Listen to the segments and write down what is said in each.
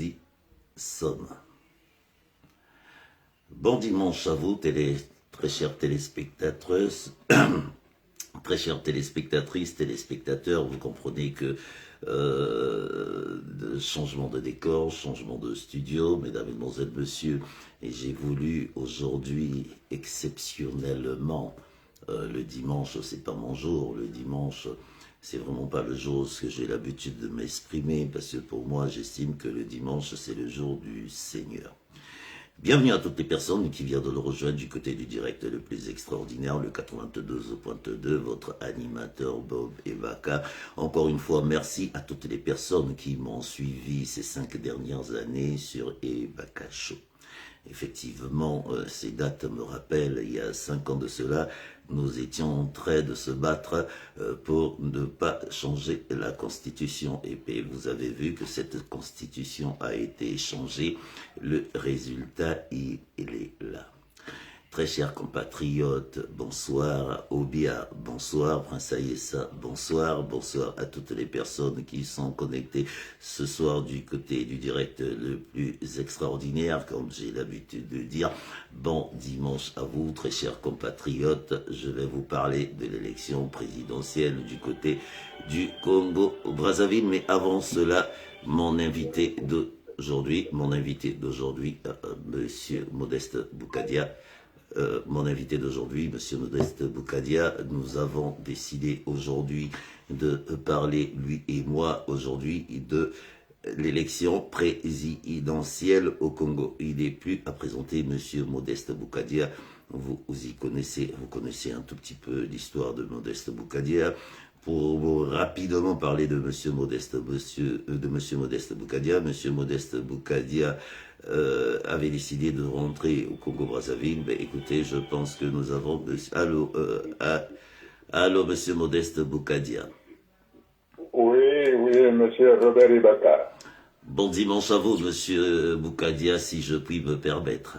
y sommes. Bon dimanche à vous, très chères téléspectateuses, très chères téléspectatrices, téléspectateurs. Vous comprenez que changement de décor, changement de studio, mesdames, mesdemoiselles, messieurs, et j'ai voulu aujourd'hui exceptionnellement, le dimanche, c'est pas mon jour, le dimanche, c'est vraiment pas le jour où j'ai l'habitude de m'exprimer, parce que pour moi, j'estime que le dimanche, c'est le jour du Seigneur. Bienvenue à toutes les personnes qui viennent de nous rejoindre du côté du direct le plus extraordinaire, le 92.2, votre animateur Bob Evaka. Encore une fois, merci à toutes les personnes qui m'ont suivi ces 5 dernières années sur Evaka Show. Effectivement, ces dates me rappellent, il y a 5 ans de cela, nous étions en train de se battre pour ne pas changer la Constitution. Et puis, vous avez vu que cette Constitution a été changée. Le résultat, il est là. Très chers compatriotes, bonsoir. Obia, bonsoir. Prince Ayessa, bonsoir. Bonsoir à toutes les personnes qui sont connectées ce soir du côté du direct le plus extraordinaire, comme j'ai l'habitude de dire. Bon dimanche à vous, très chers compatriotes. Je vais vous parler de l'élection présidentielle du côté du Congo-Brazzaville. Mais avant cela, mon invité d'aujourd'hui, Monsieur Modeste Boukadia. Mon invité d'aujourd'hui, Monsieur Modeste Boukadia, nous avons décidé aujourd'hui de parler, lui et moi, aujourd'hui, de l'élection présidentielle au Congo. Il n'est plus à présenter, Monsieur Modeste Boukadia. Vous connaissez un tout petit peu l'histoire de Modeste Boukadia. Pour vous rapidement parler de Monsieur Modeste Boukadia, Monsieur Modeste Boukadia avait décidé de rentrer au Congo-Brazzaville. Ben, écoutez, je pense que nous avons... Allô, Monsieur Modeste Boukadia. Oui, Monsieur Robert Ibaka. Bon dimanche à vous, Monsieur Boukadia, si je puis me permettre.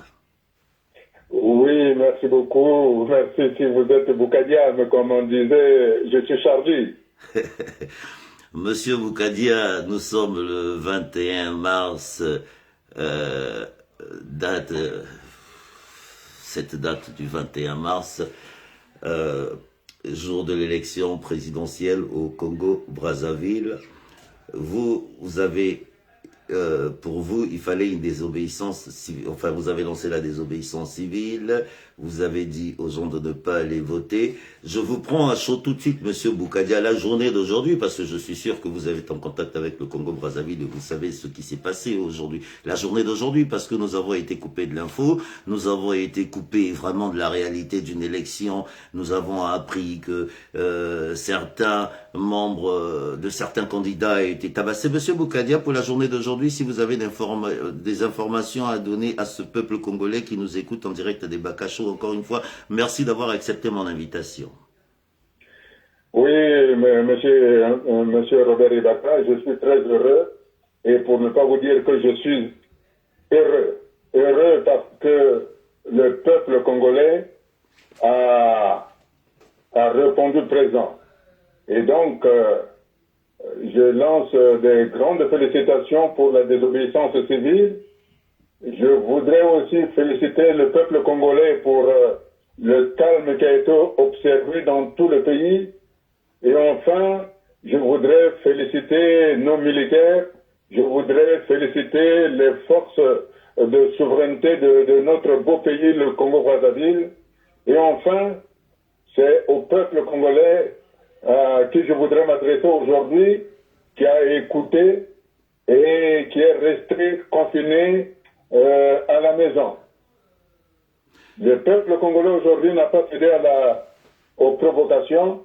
Oui, merci beaucoup. Merci si vous êtes Boukadia, mais comme on disait, je suis chargé. Monsieur Boukadia, nous sommes le 21 mars, cette date du 21 mars, jour de l'élection présidentielle au Congo-Brazzaville. Vous avez, pour vous, il fallait une désobéissance civile, enfin vous avez lancé la désobéissance civile, vous avez dit aux gens de ne pas aller voter. Je vous prends à chaud tout de suite, Monsieur Boukadia, la journée d'aujourd'hui, parce que je suis sûr que vous êtes en contact avec le Congo-Brazzaville et vous savez ce qui s'est passé aujourd'hui. La journée d'aujourd'hui, parce que nous avons été coupés de l'info, nous avons été coupés vraiment de la réalité d'une élection, nous avons appris que certains membres de certains candidats ont été tabassés. Monsieur Boukadia, pour la journée d'aujourd'hui, si vous avez des informations à donner à ce peuple congolais qui nous écoute en direct des Bakacho, encore une fois, merci d'avoir accepté mon invitation. Oui, monsieur Robert Ibaka, je suis très heureux, et pour ne pas vous dire que je suis heureux parce que le peuple congolais a répondu présent. Et donc, je lance des grandes félicitations pour la désobéissance civile. Je voudrais aussi féliciter le peuple congolais pour le calme qui a été observé dans tout le pays. Et enfin, je voudrais féliciter nos militaires, je voudrais féliciter les forces de souveraineté de notre beau pays, le Congo-Brazzaville. Et enfin, c'est au peuple congolais à qui je voudrais m'adresser aujourd'hui, qui a écouté et qui est resté confiné à la maison. Le peuple congolais aujourd'hui n'a pas cédé aux provocations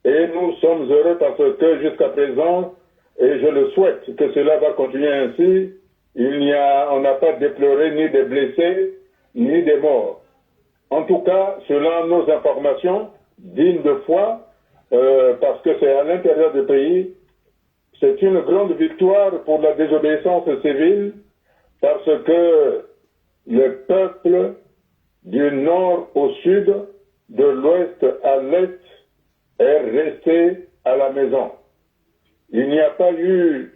et nous sommes heureux parce que jusqu'à présent, et je le souhaite que cela va continuer ainsi, on n'a pas déploré ni des blessés ni des morts. En tout cas, selon nos informations dignes de foi, parce que c'est à l'intérieur du pays, c'est une grande victoire pour la désobéissance civile, parce que le peuple du nord au sud, de l'ouest à l'est, est resté à la maison. Il n'y a pas eu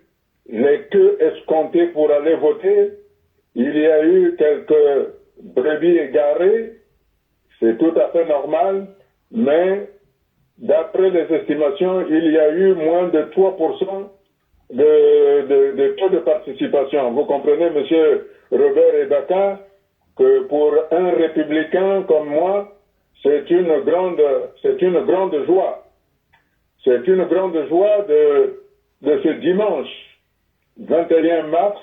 les queues escomptées pour aller voter. Il y a eu quelques brebis égarées, c'est tout à fait normal, mais d'après les estimations, il y a eu moins de 3% de taux de participation. Vous comprenez, monsieur Robert Ebaka, que pour un républicain comme moi, c'est une grande joie. C'est une grande joie de ce dimanche 21 mars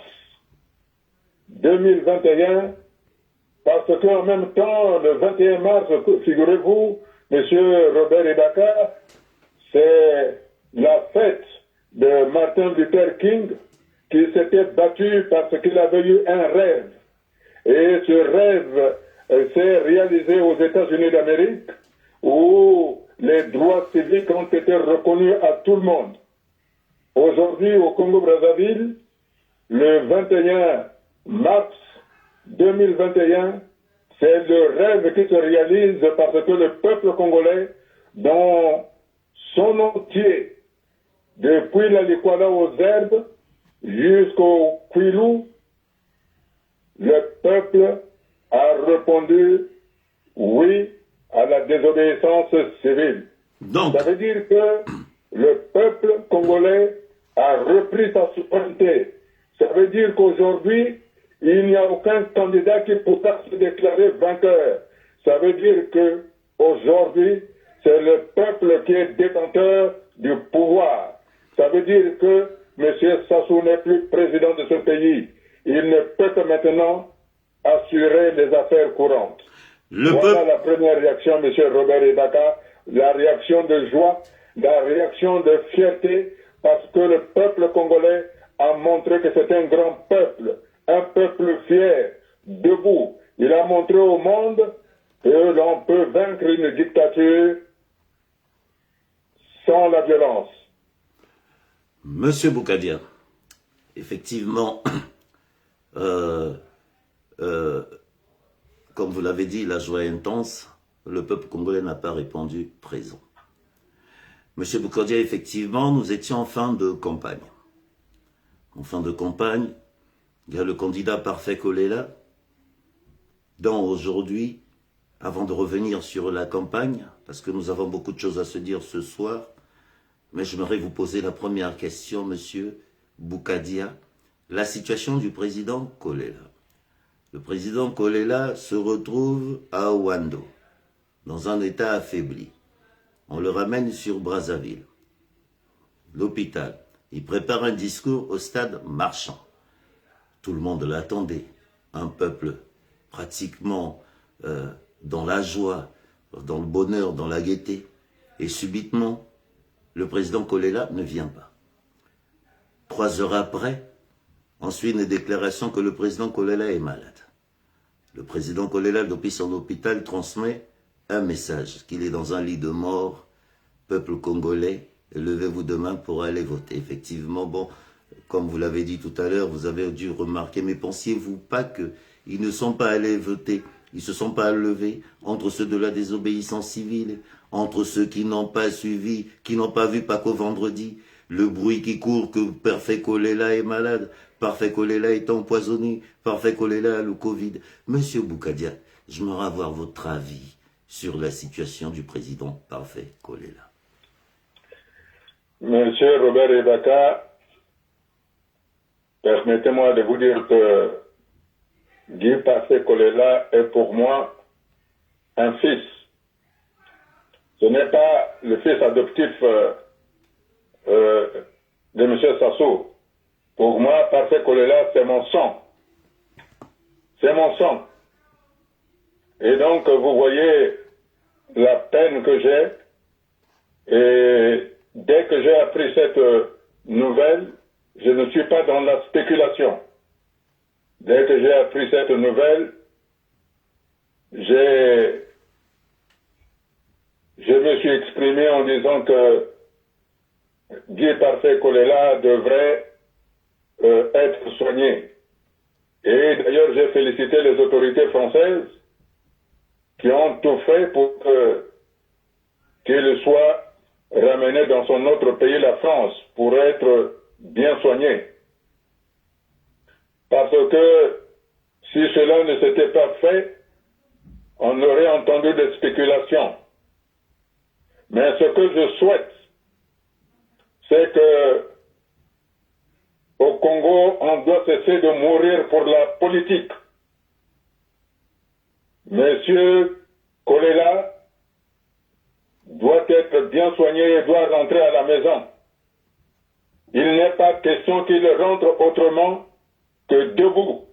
2021, parce qu'en même temps, le 21 mars, figurez-vous, monsieur Robert Ebaka, c'est la fête de Martin Luther King qui s'était battu parce qu'il avait eu un rêve. Et ce rêve s'est réalisé aux États-Unis d'Amérique où les droits civiques ont été reconnus à tout le monde. Aujourd'hui, au Congo-Brazzaville, le 21 mars 2021, c'est le rêve qui se réalise parce que le peuple congolais, dans son entier, depuis la Likwala aux herbes jusqu'au Kwilu, le peuple a répondu oui à la désobéissance civile. Donc, ça veut dire que le peuple congolais a repris sa souveraineté. Ça veut dire qu'aujourd'hui, il n'y a aucun candidat qui pourra se déclarer vainqueur. Ça veut dire que aujourd'hui, c'est le peuple qui est détenteur du pouvoir. Ça veut dire que M. Sassou n'est plus président de ce pays. Il ne peut que maintenant assurer les affaires courantes. Voilà la première réaction, M. Robert Ebaka, la réaction de joie, la réaction de fierté, parce que le peuple congolais a montré que c'est un grand peuple, un peuple fier, debout. Il a montré au monde que l'on peut vaincre une dictature sans la violence. Monsieur Boukadia, effectivement, comme vous l'avez dit, la joie est intense, le peuple congolais n'a pas répondu présent. Monsieur Boukadia, effectivement, nous étions en fin de campagne. En fin de campagne, il y a le candidat parfait Kolela, dont aujourd'hui, avant de revenir sur la campagne, parce que nous avons beaucoup de choses à se dire ce soir, mais j'aimerais vous poser la première question, monsieur Boukadia. La situation du président Kolela. Le président Kolela se retrouve à Ouando, dans un état affaibli. On le ramène sur Brazzaville, l'hôpital. Il prépare un discours au stade Marchand. Tout le monde l'attendait. Un peuple pratiquement dans la joie, dans le bonheur, dans la gaieté. Et subitement, le président Kolela ne vient pas. 3 heures après, on suit une déclaration que le président Kolela est malade. Le président Kolela, depuis son hôpital, transmet un message, qu'il est dans un lit de mort. Peuple congolais, levez-vous demain pour aller voter. Effectivement, bon, comme vous l'avez dit tout à l'heure, vous avez dû remarquer, mais pensiez-vous pas qu'ils ne sont pas allés voter, ils ne se sont pas levés entre ceux de la désobéissance civile, entre ceux qui n'ont pas suivi, qui n'ont pas vu Paco vendredi, le bruit qui court que Parfait Kolela est malade, Parfait Kolela est empoisonné, Parfait Kolela a le Covid. Monsieur Boukadia, j'aimerais avoir votre avis sur la situation du président Parfait Kolela. Monsieur Robert Ebaka, permettez-moi de vous dire que Guy Parfait Kolela est pour moi un fils. Ce n'est pas le fils adoptif de M. Sassou. Pour moi, Parfait Kolela, c'est mon sang. C'est mon sang. Et donc, vous voyez la peine que j'ai. Et dès que j'ai appris cette nouvelle, je ne suis pas dans la spéculation. Dès que j'ai appris cette nouvelle, je me suis exprimé en disant que Guy Parfait Kolela devrait être soigné. Et d'ailleurs, j'ai félicité les autorités françaises qui ont tout fait pour qu'il soit ramené dans son autre pays, la France, pour être bien soigné. Parce que si cela ne s'était pas fait, on aurait entendu des spéculations. Mais ce que je souhaite, c'est que au Congo, on doit cesser de mourir pour la politique. Monsieur Kolela doit être bien soigné et doit rentrer à la maison. Il n'est pas question qu'il rentre autrement que debout.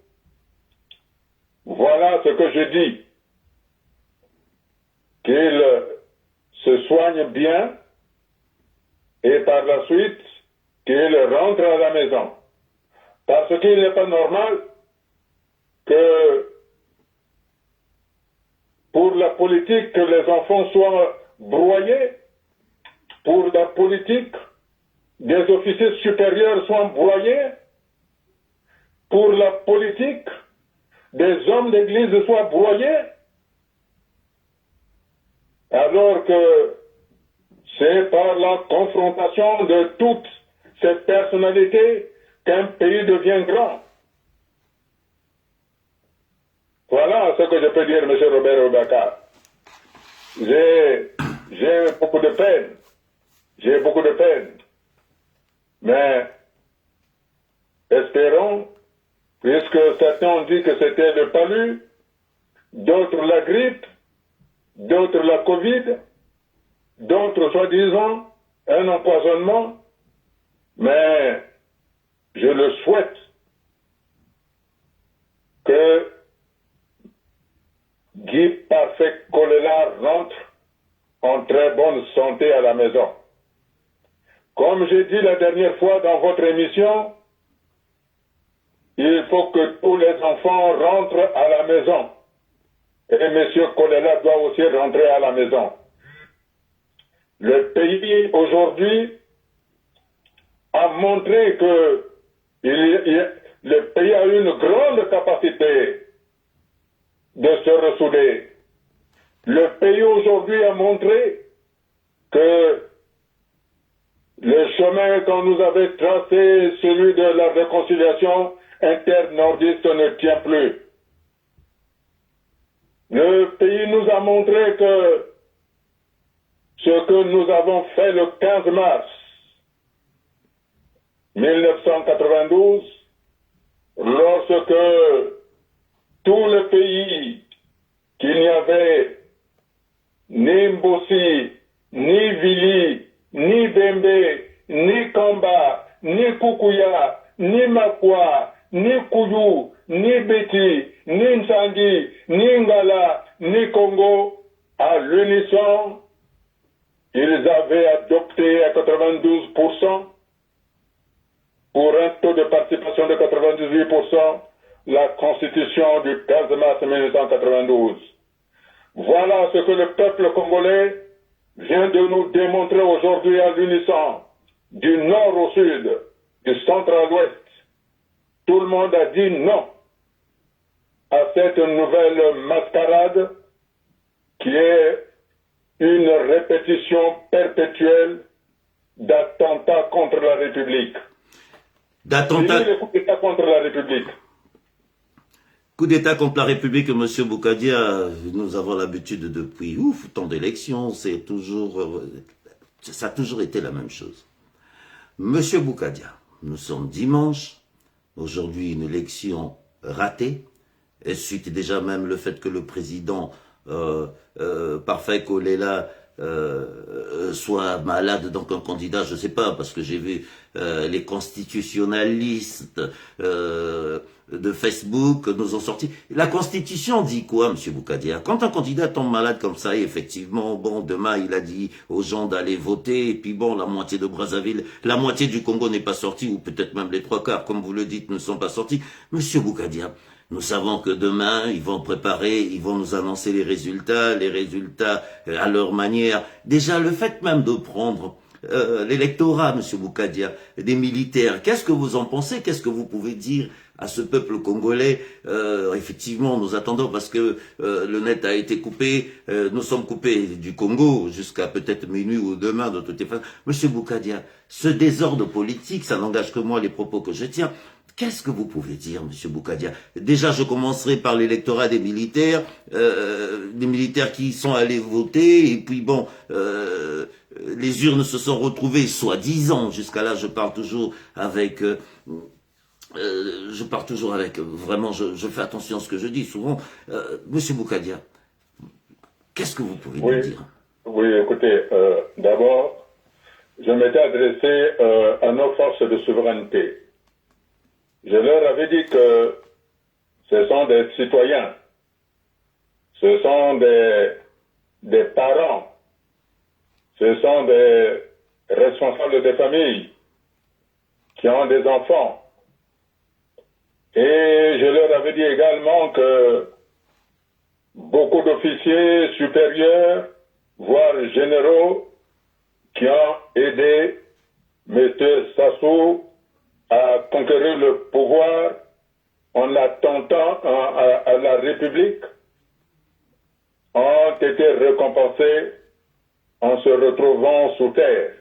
Voilà ce que je dis. Qu'il se soigne bien et par la suite qu'il rentre à la maison. Parce qu'il n'est pas normal que pour la politique que les enfants soient broyés, pour la politique des officiers supérieurs soient broyés, pour la politique des hommes d'église soient broyés, alors que c'est par la confrontation de toutes ces personnalités qu'un pays devient grand. Voilà ce que je peux dire, M. Robert Obaka. J'ai beaucoup de peine. J'ai beaucoup de peine. Mais espérons, puisque certains ont dit que c'était le palu, d'autres la grippe, d'autres la Covid, d'autres soi-disant un empoisonnement, mais je le souhaite que Guy Parfait Kolela rentre en très bonne santé à la maison. Comme j'ai dit la dernière fois dans votre émission, il faut que tous les enfants rentrent à la maison. Et M. Kolela doit aussi rentrer à la maison. Le pays aujourd'hui a montré que le pays a une grande capacité de se ressouder. Le pays aujourd'hui a montré que le chemin qu'on nous avait tracé, celui de la réconciliation interne-nordiste, ne tient plus. Le pays nous a montré que ce que nous avons fait le 15 mars 1992, lorsque tout le pays, qu'il n'y avait ni Mbossi, ni Vili, ni Bembe, ni Kamba, ni Kukuya, ni Makwa, ni Kouyou, ni Beti, ni Nsandi, ni Ngala, ni Congo, à l'unisson, ils avaient adopté à 92%, pour un taux de participation de 98%, la constitution du 15 mars 1992. Voilà ce que le peuple congolais vient de nous démontrer aujourd'hui à l'unisson, du nord au sud, du centre à l'ouest. Tout le monde a dit non à cette nouvelle mascarade qui est une répétition perpétuelle d'attentats contre la République. D'attentats contre la République. Coup d'État contre la République, M. Boukadia, nous avons l'habitude depuis tant d'élections, ça a toujours été la même chose. M. Boukadia, nous sommes dimanche, aujourd'hui une élection ratée, et suite déjà même le fait que le président Parfait Kolela soit malade, donc un candidat, je sais pas, parce que j'ai vu les constitutionnalistes de Facebook nous ont sorti. La Constitution dit quoi, M. Boukadia? Quand un candidat tombe malade comme ça, et effectivement, bon, demain, il a dit aux gens d'aller voter, et puis bon, la moitié de Brazzaville, la moitié du Congo n'est pas sortie, ou peut-être même les 3/4, comme vous le dites, ne sont pas sortis. M. Boukadia, nous savons que demain, ils vont préparer, ils vont nous annoncer les résultats à leur manière. Déjà, le fait même de prendre l'électorat, M. Boukadia, des militaires, qu'est-ce que vous en pensez? Qu'est-ce que vous pouvez dire à ce peuple congolais? Effectivement, nous attendons parce que le net a été coupé, nous sommes coupés du Congo jusqu'à peut-être minuit ou demain de toutes les façons. M. Boukadia, ce désordre politique, ça n'engage que moi les propos que je tiens. Qu'est-ce que vous pouvez dire, M. Boukadia? Déjà, je commencerai par l'électorat des militaires qui sont allés voter, et puis bon, les urnes se sont retrouvées, soi-disant, jusqu'à là, je parle toujours avec... vraiment, je fais attention à ce que je dis souvent. Monsieur Boukadia, qu'est-ce que vous pouvez nous dire? Oui, écoutez, d'abord, je m'étais adressé à nos forces de souveraineté. Je leur avais dit que ce sont des citoyens, ce sont des parents, ce sont des responsables des familles qui ont des enfants. Et je leur avais dit également que beaucoup d'officiers supérieurs, voire généraux, qui ont aidé M. Sassou à conquérir le pouvoir en attentant à la République, ont été récompensés en se retrouvant sous terre.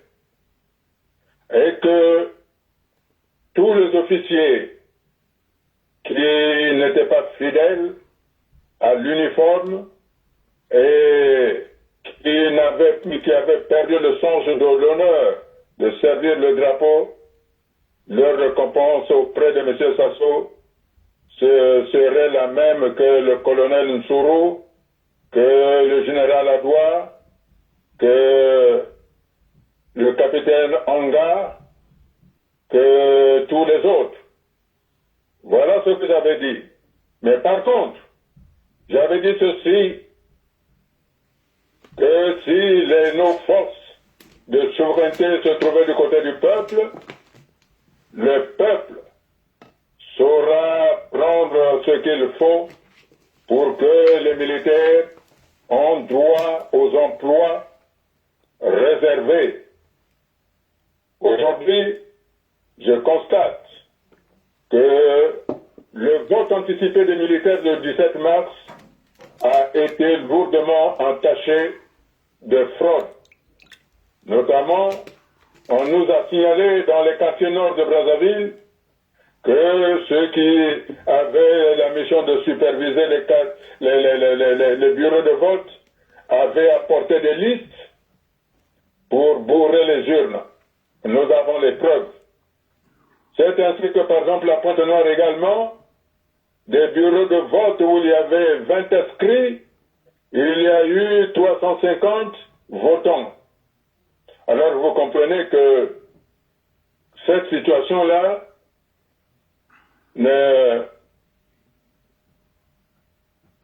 Et que tous les officiers qui n'étaient pas fidèles à l'uniforme et qui avaient perdu le sens de l'honneur de servir le drapeau, leur récompense auprès de M. Sassou serait la même que le colonel Nsuru, que le général Adoua, que le capitaine Anga, que tous les autres. Voilà ce que j'avais dit. Mais par contre, j'avais dit ceci, que si nos forces de souveraineté se trouvaient du côté du peuple, le peuple saura prendre ce qu'il faut pour que les militaires ont droit aux emplois réservés. Aujourd'hui, je constate que le vote anticipé des militaires du 17 mars a été lourdement entaché de fraude. Notamment, on nous a signalé dans les quartiers nord de Brazzaville que ceux qui avaient la mission de superviser les bureaux de vote avaient apporté des listes pour bourrer les urnes. Nous avons les preuves. C'est ainsi que, par exemple, à Pointe-Noire également, des bureaux de vote où il y avait 20 inscrits, il y a eu 350 votants. Alors vous comprenez que cette situation-là ne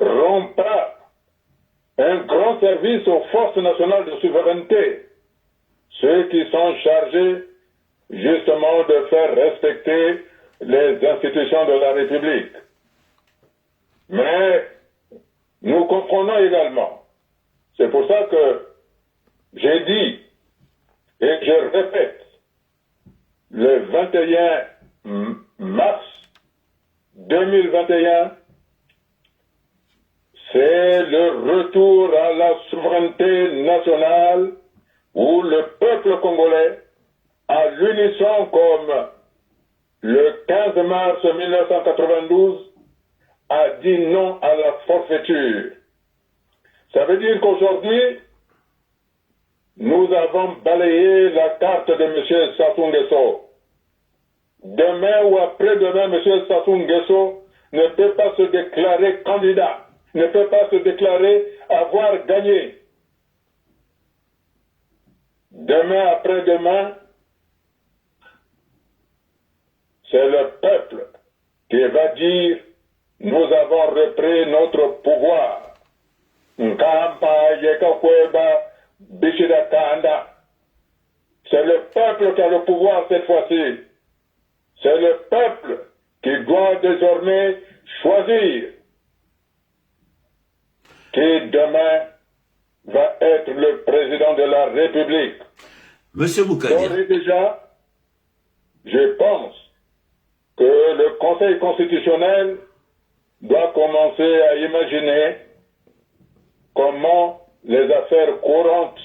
rend pas un grand service aux forces nationales de souveraineté, ceux qui sont chargés justement de faire respecter les institutions de la République. Mais nous comprenons également, c'est pour ça que j'ai dit, et je répète, le 21 mars 2021, c'est le retour à la souveraineté nationale où le peuple congolais, à l'unisson comme le 15 mars 1992, a dit non à la forfaiture. Ça veut dire qu'aujourd'hui, nous avons balayé la carte de M. Sassou Nguesso. Demain ou après-demain, M. Sassou Nguesso ne peut pas se déclarer candidat, ne peut pas se déclarer avoir gagné. Demain, après-demain, c'est le peuple qui va dire nous avons repris notre pouvoir. C'est le peuple qui a le pouvoir cette fois-ci. C'est le peuple qui doit désormais choisir qui demain va être le président de la République. Monsieur Boukadia. Déjà, je pense que le Conseil constitutionnel doit commencer à imaginer comment les affaires courantes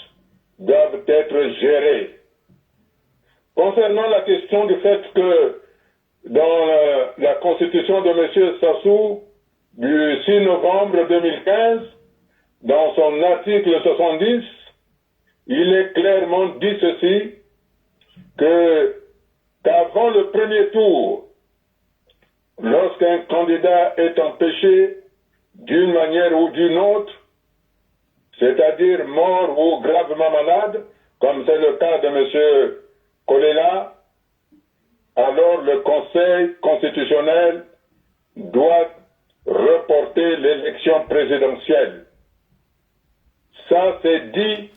doivent être gérées. Concernant la question du fait que dans la constitution de M. Sassou du 6 novembre 2015, dans son article 70, il est clairement dit ceci, qu'avant le premier tour, lorsqu'un candidat est empêché d'une manière ou d'une autre, c'est-à-dire mort ou gravement malade, comme c'est le cas de M. Kolela, alors le Conseil constitutionnel doit reporter l'élection présidentielle. Ça, c'est dit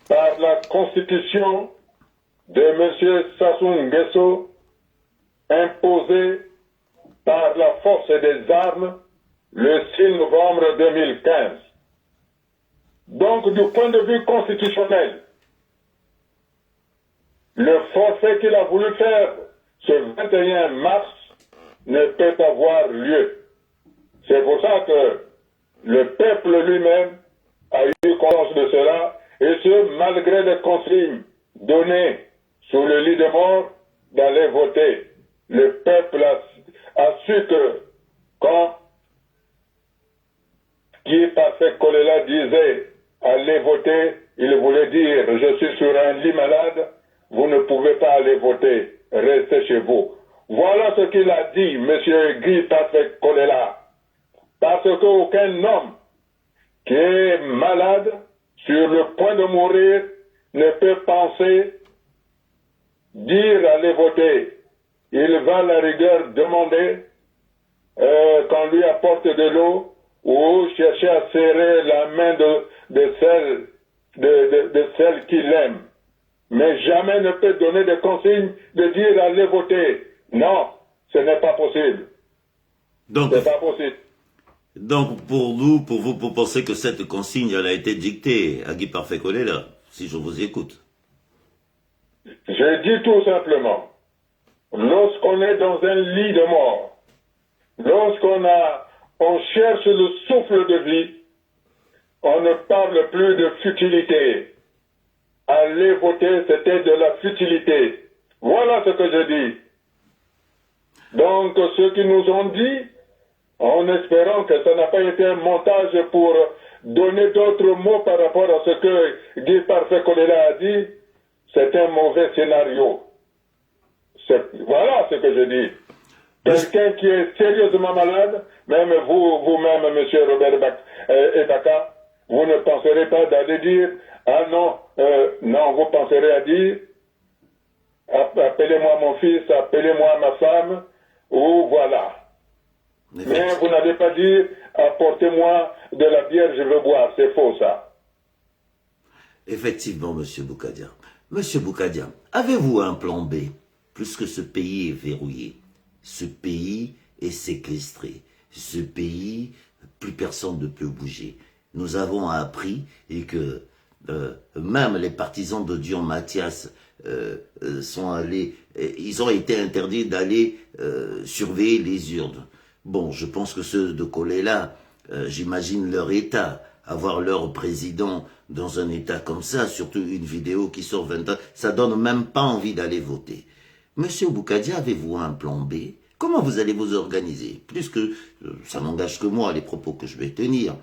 par la Constitution de M. Sassou Nguesso, imposée par la force des armes le 6 novembre 2015. Donc, du point de vue constitutionnel, le forfait qu'il a voulu faire ce 21 mars ne peut avoir lieu. C'est pour ça que le peuple lui-même a eu conscience de cela, et ce, malgré les consignes données sous le lit de mort d'aller voter. Le peuple a su que quand Guy Parfait Kolela disait allez voter, il voulait dire je suis sur un lit malade, vous ne pouvez pas aller voter, restez chez vous. Voilà ce qu'il a dit, M. Guy Parfait Kolela. Parce qu'aucun homme qui est malade, sur le point de mourir, ne peut penser, dire allez voter. Il va à la rigueur demander qu'on lui apporte de l'eau ou chercher à serrer la main de celle qu'il aime. Mais jamais ne peut donner de consignes de dire allez voter. Non, ce n'est pas possible. Donc, c'est pas possible. Donc, pour nous, pour vous, pour penser que cette consigne, elle a été dictée à Guy Parfait Kolela, si je vous écoute. Je dis tout simplement, lorsqu'on est dans un lit de mort, on cherche le souffle de vie, on ne parle plus de futilité. Aller voter, c'était de la futilité. Voilà ce que je dis. Donc, ceux qui nous ont dit, en espérant que ça n'a pas été un montage pour donner d'autres mots par rapport à ce que Guy Parfait Kolela a dit, c'est un mauvais scénario. Voilà ce que je dis. Quelqu'un qui est sérieusement malade, même vous-même, M. Robert Ebaka, vous ne penserez pas d'aller dire, ah non, non, vous penserez à dire, appelez-moi mon fils, appelez-moi ma femme, ou voilà. Mais vous n'allez pas dire, apportez-moi de la bière, je veux boire. C'est faux, ça. Effectivement, Monsieur Boukadia. Monsieur Boukadia, avez-vous un plan B? Puisque ce pays est verrouillé, ce pays est séquestré, ce pays, plus personne ne peut bouger. Nous avons appris et que même les partisans de Dion Mathias sont allés, ils ont été interdits d'aller surveiller les urnes. Bon, je pense que ceux de Kolela, j'imagine leur état, avoir leur président dans un état comme ça, surtout une vidéo qui sort 20 ans, ça donne même pas envie d'aller voter. Monsieur Boukadia, avez-vous un plan B? Comment vous allez vous organiser? Puisque ça n'engage que moi, les propos que je vais tenir.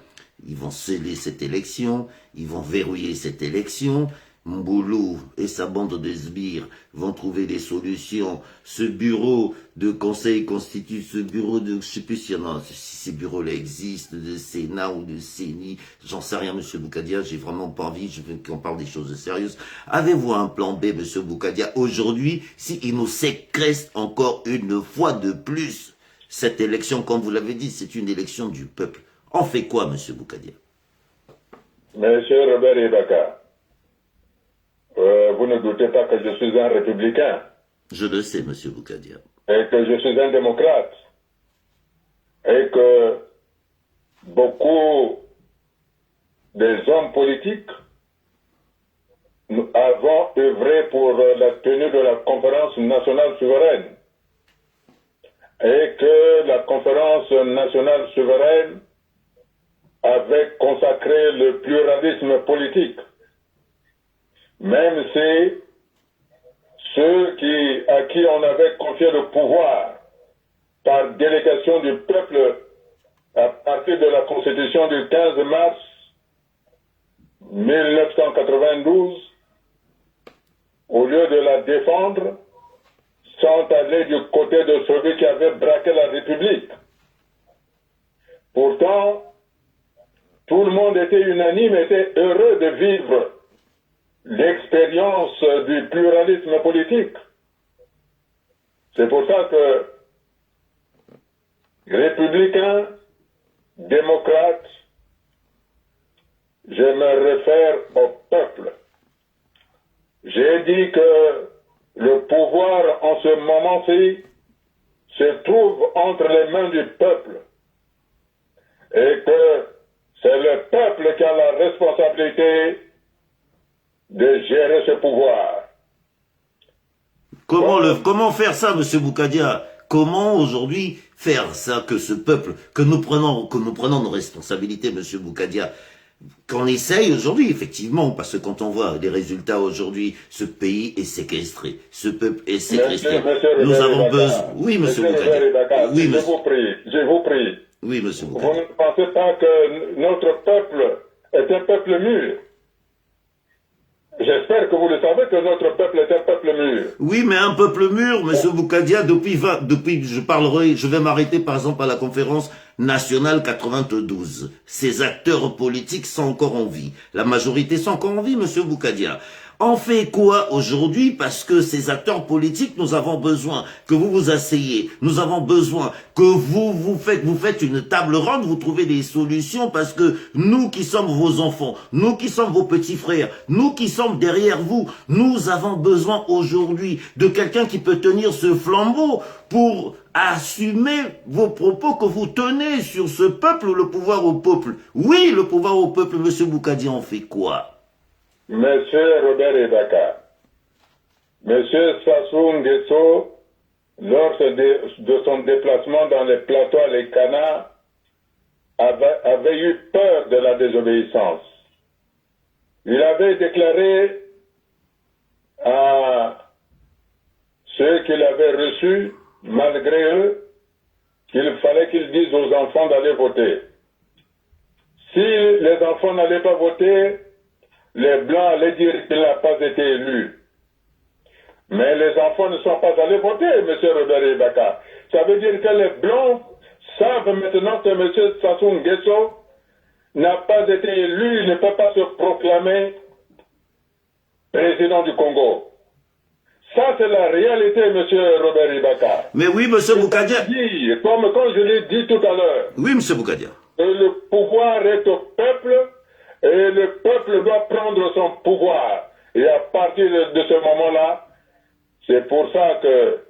Ils vont sceller cette élection, ils vont verrouiller cette élection. Mboulou et sa bande de sbires vont trouver des solutions. Ce bureau de conseil constitue, ce bureau de, je sais plus si ces bureaux-là existent, de Sénat ou de CENI, j'en sais rien, monsieur Boukadia, j'ai vraiment pas envie, je veux qu'on parle des choses sérieuses. Avez-vous un plan B, monsieur Boukadia, aujourd'hui, s'il nous séquestre encore une fois de plus cette élection, comme vous l'avez dit, c'est une élection du peuple. On fait quoi, monsieur Boukadia? Monsieur Robert Ebaka, vous ne doutez pas que je suis un républicain. Je le sais, monsieur Boukadia. Et que je suis un démocrate. Et que beaucoup des hommes politiques avons œuvré pour la tenue de la conférence nationale souveraine. Et que la conférence nationale souveraine avait consacré le pluralisme politique. Même si ceux à qui on avait confié le pouvoir par délégation du peuple à partir de la Constitution du 15 mars 1992, au lieu de la défendre, sont allés du côté de celui qui avait braqué la République. Pourtant, tout le monde était unanime, était heureux de vivre l'expérience du pluralisme politique. C'est pour ça que républicains, démocrates, je me réfère au peuple. J'ai dit que le pouvoir en ce moment-ci se trouve entre les mains du peuple et que c'est le peuple qui a la responsabilité de gérer ce pouvoir. Comment faire ça, Monsieur Boukadia? Comment aujourd'hui faire ça, que ce peuple, que nous prenons nos responsabilités, Monsieur Boukadia, qu'on essaye aujourd'hui, effectivement, parce que quand on voit les résultats aujourd'hui, ce pays est séquestré, ce peuple est séquestré. Nous avons besoin. Oui, Monsieur Boukadia. Oui, je vous prie. Oui, Monsieur Boukadia. Vous ne pensez pas que notre peuple est un peuple mûr? J'espère que vous le savez que notre peuple est un peuple mûr. Oui, mais un peuple mûr, Monsieur Boukadia, je vais m'arrêter par exemple à la conférence nationale 92. Ces acteurs politiques sont encore en vie. La majorité sont encore en vie, Monsieur Boukadia. On fait quoi aujourd'hui? Parce que ces acteurs politiques, nous avons besoin que vous vous asseyez. Nous avons besoin que vous faites une table ronde, vous trouvez des solutions, parce que nous qui sommes vos enfants, nous qui sommes vos petits frères, nous qui sommes derrière vous, nous avons besoin aujourd'hui de quelqu'un qui peut tenir ce flambeau pour assumer vos propos que vous tenez sur ce peuple, le pouvoir au peuple. Oui, le pouvoir au peuple, Monsieur Boukadia, on fait quoi? Monsieur Robert Ebaka, Monsieur Sassou Nguesso, lors de son déplacement dans les plateaux à l'Ekana, avait eu peur de la désobéissance. Il avait déclaré à ceux qu'il avait reçus, malgré eux, qu'il fallait qu'ils disent aux enfants d'aller voter. Si les enfants n'allaient pas voter, les Blancs allaient dire qu'il n'a pas été élu. Mais les enfants ne sont pas allés voter, M. Robert Ebaka. Ça veut dire que les Blancs savent maintenant que M. Sassou Nguesso n'a pas été élu, il ne peut pas se proclamer président du Congo. Ça, c'est la réalité, M. Robert Ebaka. Mais oui, M. Boukadia. Comme quand je l'ai dit tout à l'heure. Oui, M. Boukadia. Le pouvoir est au peuple. Et le peuple doit prendre son pouvoir. Et à partir de ce moment-là, c'est pour ça que,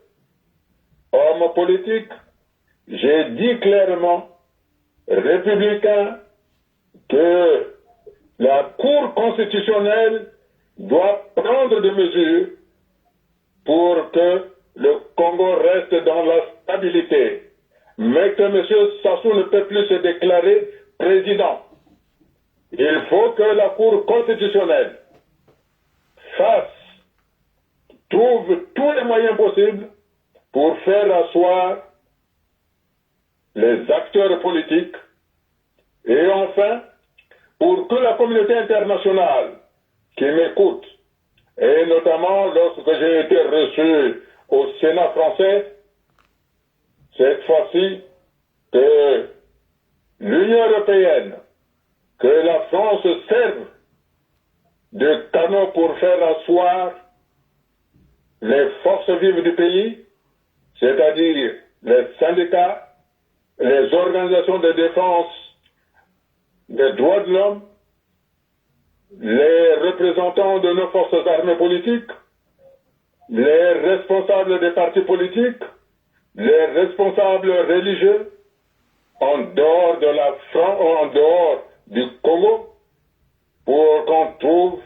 homme politique, j'ai dit clairement, républicain, que la Cour constitutionnelle doit prendre des mesures pour que le Congo reste dans la stabilité. Mais que M. Sassou ne peut plus se déclarer président. Il faut que la Cour constitutionnelle trouve tous les moyens possibles pour faire asseoir les acteurs politiques et enfin pour que la communauté internationale qui m'écoute, et notamment lorsque j'ai été reçu au Sénat français, cette fois-ci, que l'Union européenne, que la France serve de canot pour faire asseoir les forces vives du pays, c'est-à-dire les syndicats, les organisations de défense des droits de l'homme, les représentants de nos forces armées politiques, les responsables des partis politiques, les responsables religieux, en dehors de la France, en dehors du Congo, pour qu'on trouve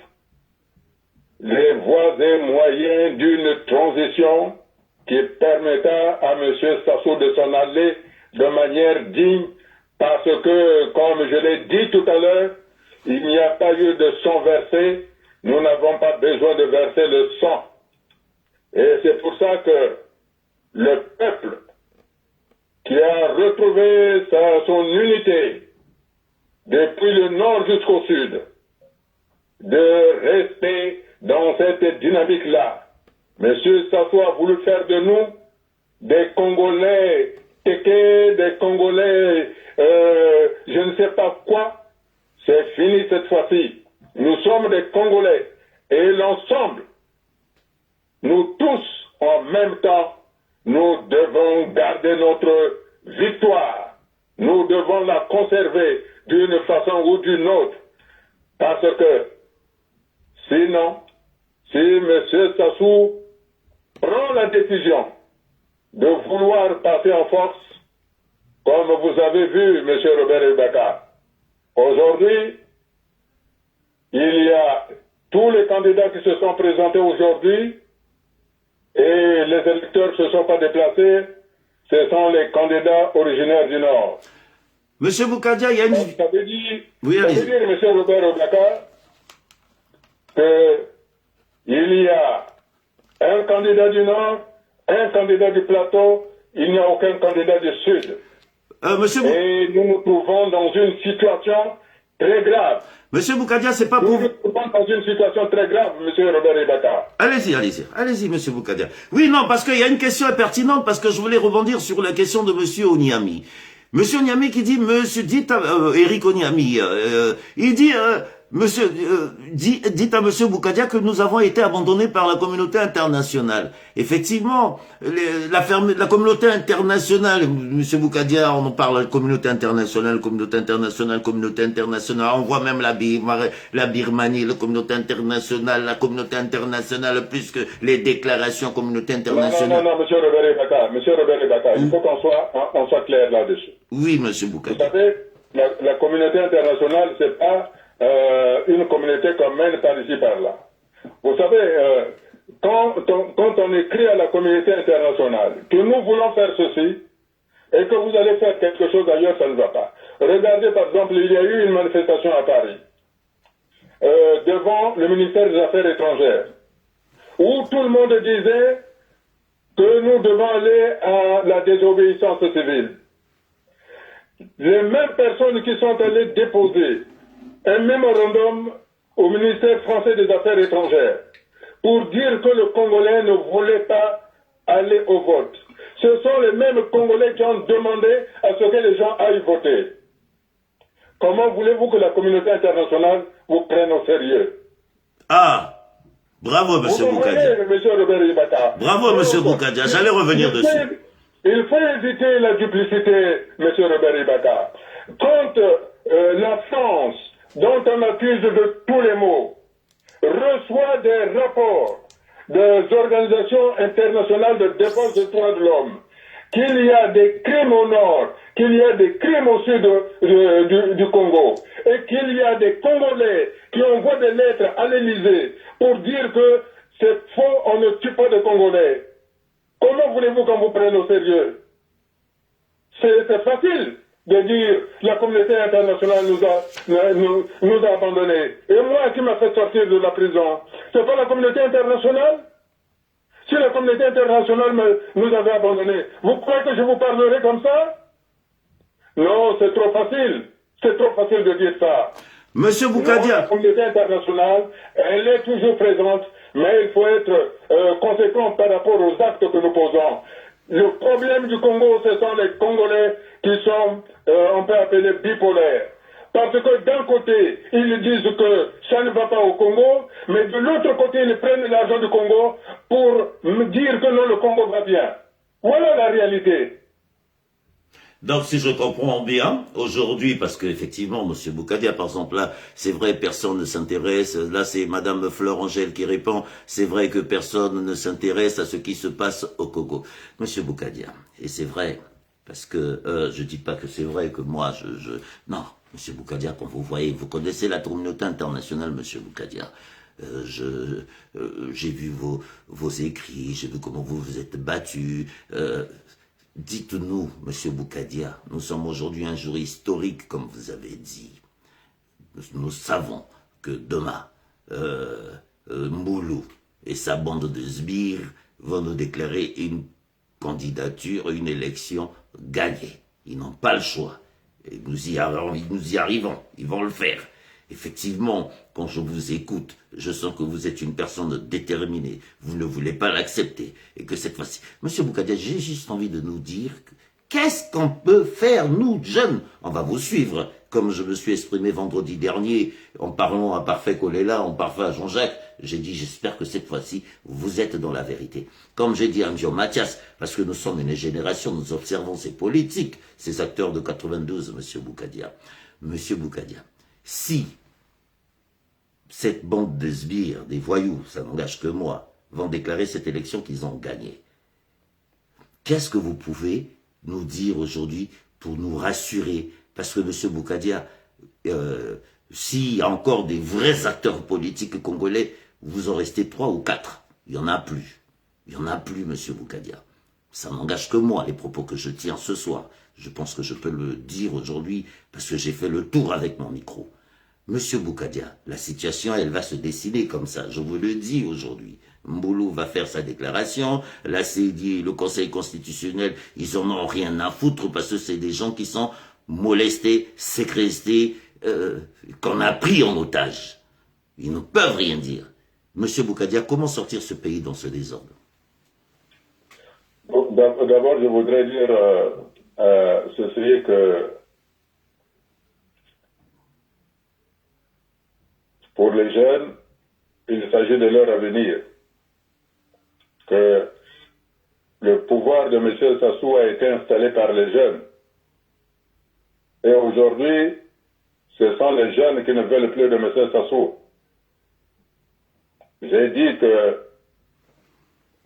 les voies et moyens d'une transition qui permettra à M. Sassou de s'en aller de manière digne, parce que, comme je l'ai dit tout à l'heure, il n'y a pas eu de sang versé, nous n'avons pas besoin de verser le sang. Et c'est pour ça que le peuple qui a retrouvé son unité depuis le nord jusqu'au sud, de rester dans cette dynamique-là. Monsieur Sassou a voulu faire de nous des Congolais téqués, des Congolais je ne sais pas quoi. C'est fini cette fois-ci. Nous sommes des Congolais et l'ensemble, nous tous en même temps, nous devons garder notre victoire. Nous devons la conserver d'une façon ou d'une autre. Parce que sinon, si M. Sassou prend la décision de vouloir passer en force, comme vous avez vu, M. Robert Ibaka, aujourd'hui, il y a tous les candidats qui se sont présentés aujourd'hui et les électeurs ne se sont pas déplacés, ce sont les candidats originaires du Nord. Monsieur Boukadia, il y a une... Ça veut dire, Oui, allez-y. M. Robert Ibaka, qu'il y a un candidat du Nord, un candidat du Plateau, il n'y a aucun candidat du Sud. Monsieur Et nous nous trouvons dans une situation très grave. Monsieur Boukadia, c'est pas pour Nous vous... nous trouvons dans une situation très grave, M. Robert Ibaka. Allez-y, monsieur Boukadia. Oui, non, parce qu'il y a une question pertinente, parce que je voulais rebondir sur la question de monsieur Onyami. Monsieur Onyami qui dit, monsieur, dites à, Eric Onyami, il dit, monsieur, dites à monsieur Boukadia que nous avons été abandonnés par la communauté internationale. Effectivement, la communauté internationale, monsieur Boukadia, on en parle, communauté internationale, on voit même la Birmanie, la communauté internationale, plus que les déclarations communauté internationale. Non, monsieur Robert Ibaka, il faut qu'on soit clair là-dessus. Oui, monsieur Boukadia. Vous savez, la communauté internationale, c'est pas une communauté qu'on mène par ici, par là. Vous savez, quand on écrit à la communauté internationale que nous voulons faire ceci et que vous allez faire quelque chose ailleurs, ça ne va pas. Regardez, par exemple, il y a eu une manifestation à Paris devant le ministère des Affaires étrangères où tout le monde disait que nous devons aller à la désobéissance civile. Les mêmes personnes qui sont allées déposer un mémorandum au ministère français des Affaires étrangères pour dire que le Congolais ne voulait pas aller au vote. Ce sont les mêmes Congolais qui ont demandé à ce que les gens aillent voter. Comment voulez-vous que la communauté internationale vous prenne au sérieux? Ah, bravo, monsieur Boukadia. Monsieur Robert Ibaka. Bravo, monsieur Boukadia. J'allais revenir dessus. Il faut éviter la duplicité, monsieur Robert Ibaka. Quand la France, dont on accuse de tous les maux, reçoit des rapports des organisations internationales de défense des droits de l'homme, qu'il y a des crimes au nord, qu'il y a des crimes au sud du Congo, et qu'il y a des Congolais qui envoient des lettres à l'Élysée pour dire que c'est faux, on ne tue pas de Congolais. Comment voulez-vous qu'on vous prenne au sérieux? C'est facile de dire la communauté internationale nous a abandonnés. Et moi qui m'a fait sortir de la prison, c'est pas la communauté internationale? Si la communauté internationale nous avait abandonnés, vous croyez que je vous parlerai comme ça? Non, c'est trop facile. C'est trop facile de dire ça. Monsieur Boukadia. Non, la communauté internationale, elle est toujours présente, mais il faut être conséquent par rapport aux actes que nous posons. Le problème du Congo, ce sont les Congolais qui sont, on peut appeler bipolaires. Parce que d'un côté, ils disent que ça ne va pas au Congo, mais de l'autre côté, ils prennent l'argent du Congo pour me dire que non, le Congo va bien. Voilà la réalité. Donc, si je comprends bien, aujourd'hui, parce qu'effectivement, monsieur Boukadia, par exemple, là, c'est vrai, personne ne s'intéresse, là, c'est madame Fleur Angèle qui répond, c'est vrai que personne ne s'intéresse à ce qui se passe au Congo. Monsieur Boukadia, et c'est vrai, parce que, je dis pas que c'est vrai, que moi, non, monsieur Boukadia, quand vous voyez, vous connaissez la communauté internationale, monsieur Boukadia. J'ai vu vos écrits, j'ai vu comment vous vous êtes battu, dites-nous, monsieur Boukadia, nous sommes aujourd'hui un jour historique, comme vous avez dit. Nous savons que demain, Moulou et sa bande de sbires vont nous déclarer une candidature, une élection gagnée. Ils n'ont pas le choix. Et nous y arrivons, ils vont le faire. Effectivement, quand je vous écoute, je sens que vous êtes une personne déterminée. Vous ne voulez pas l'accepter. Et que cette fois-ci... Monsieur Boukadia, j'ai juste envie de nous dire... Qu'est-ce qu'on peut faire, nous, jeunes? On va vous suivre, comme je me suis exprimé vendredi dernier, en parlant à Parfait Kolela, en parfait à Jean-Jacques. J'ai dit, j'espère que cette fois-ci, vous êtes dans la vérité. Comme j'ai dit à Mjo Mathias, parce que nous sommes une génération, nous observons ces politiques, ces acteurs de 92, Monsieur Boukadia. Monsieur Boukadia, si cette bande de sbires, des voyous, ça n'engage que moi, vont déclarer cette élection qu'ils ont gagnée, qu'est-ce que vous pouvez nous dire aujourd'hui pour nous rassurer? Parce que M. Boukadia, s'il y a encore des vrais acteurs politiques congolais, vous en restez 3 ou 4. Il n'y en a plus. Il n'y en a plus, M. Boukadia. Ça n'engage que moi, les propos que je tiens ce soir. Je pense que je peux le dire aujourd'hui parce que j'ai fait le tour avec mon micro. Monsieur Boukadia, la situation, elle va se dessiner comme ça. Je vous le dis aujourd'hui. Mboulou va faire sa déclaration. La CEDI, le Conseil constitutionnel, ils en ont rien à foutre parce que c'est des gens qui sont molestés, séquestrés, qu'on a pris en otage. Ils ne peuvent rien dire. Monsieur Boukadia, comment sortir ce pays dans ce désordre? D'abord, je voudrais dire ceci que pour les jeunes, il s'agit de leur avenir. Que le pouvoir de M. Sassou a été installé par les jeunes. Et aujourd'hui, ce sont les jeunes qui ne veulent plus de M. Sassou. J'ai dit que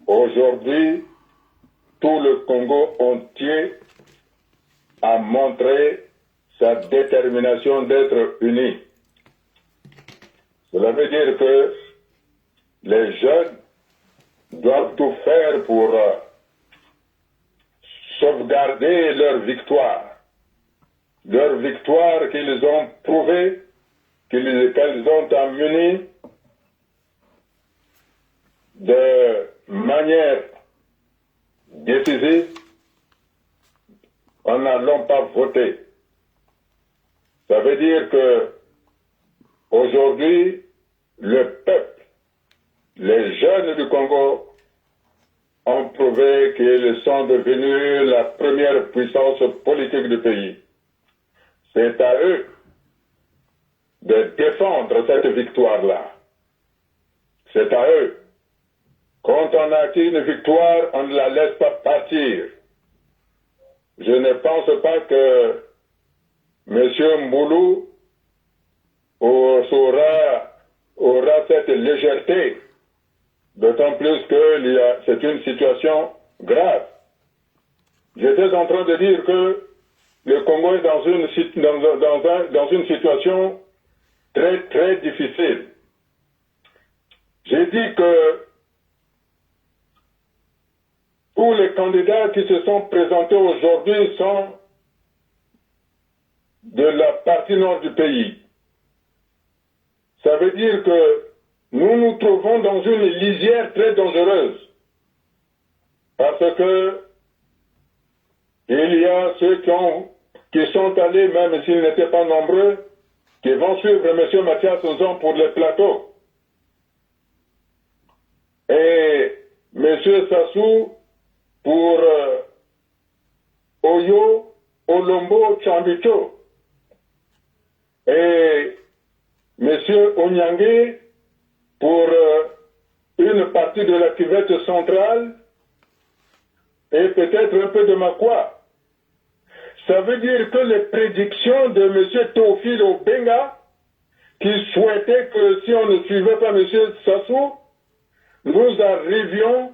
aujourd'hui, tout le Congo entier a montré sa détermination d'être uni. Cela veut dire que les jeunes doivent tout faire pour sauvegarder leur victoire. Leur victoire qu'ils ont prouvée, qu'elles ont amenée de manière décisive en n'allant pas voter. Ça veut dire que aujourd'hui, le peuple, les jeunes du Congo ont prouvé qu'ils sont devenus la première puissance politique du pays. C'est à eux de défendre cette victoire-là. C'est à eux. Quand on a acquis une victoire, on ne la laisse pas partir. Je ne pense pas que M. Mboulou aura cette légèreté, d'autant plus que c'est une situation grave. J'étais en train de dire que le Congo est dans une situation très, très difficile. J'ai dit que tous les candidats qui se sont présentés aujourd'hui sont de la partie nord du pays. Ça veut dire que nous nous trouvons dans une lisière très dangereuse. Parce que il y a ceux qui sont allés, même s'ils n'étaient pas nombreux, qui vont suivre M. Mathias Ozon pour les plateaux. Et M. Sassou pour Oyo, Olombo, Chambicho. Et M. Onyangue pour une partie de la cuvette centrale et peut-être un peu de Makwa. Ça veut dire que les prédictions de M. Théophile Obenga, qui souhaitait que si on ne suivait pas M. Sassou, nous arrivions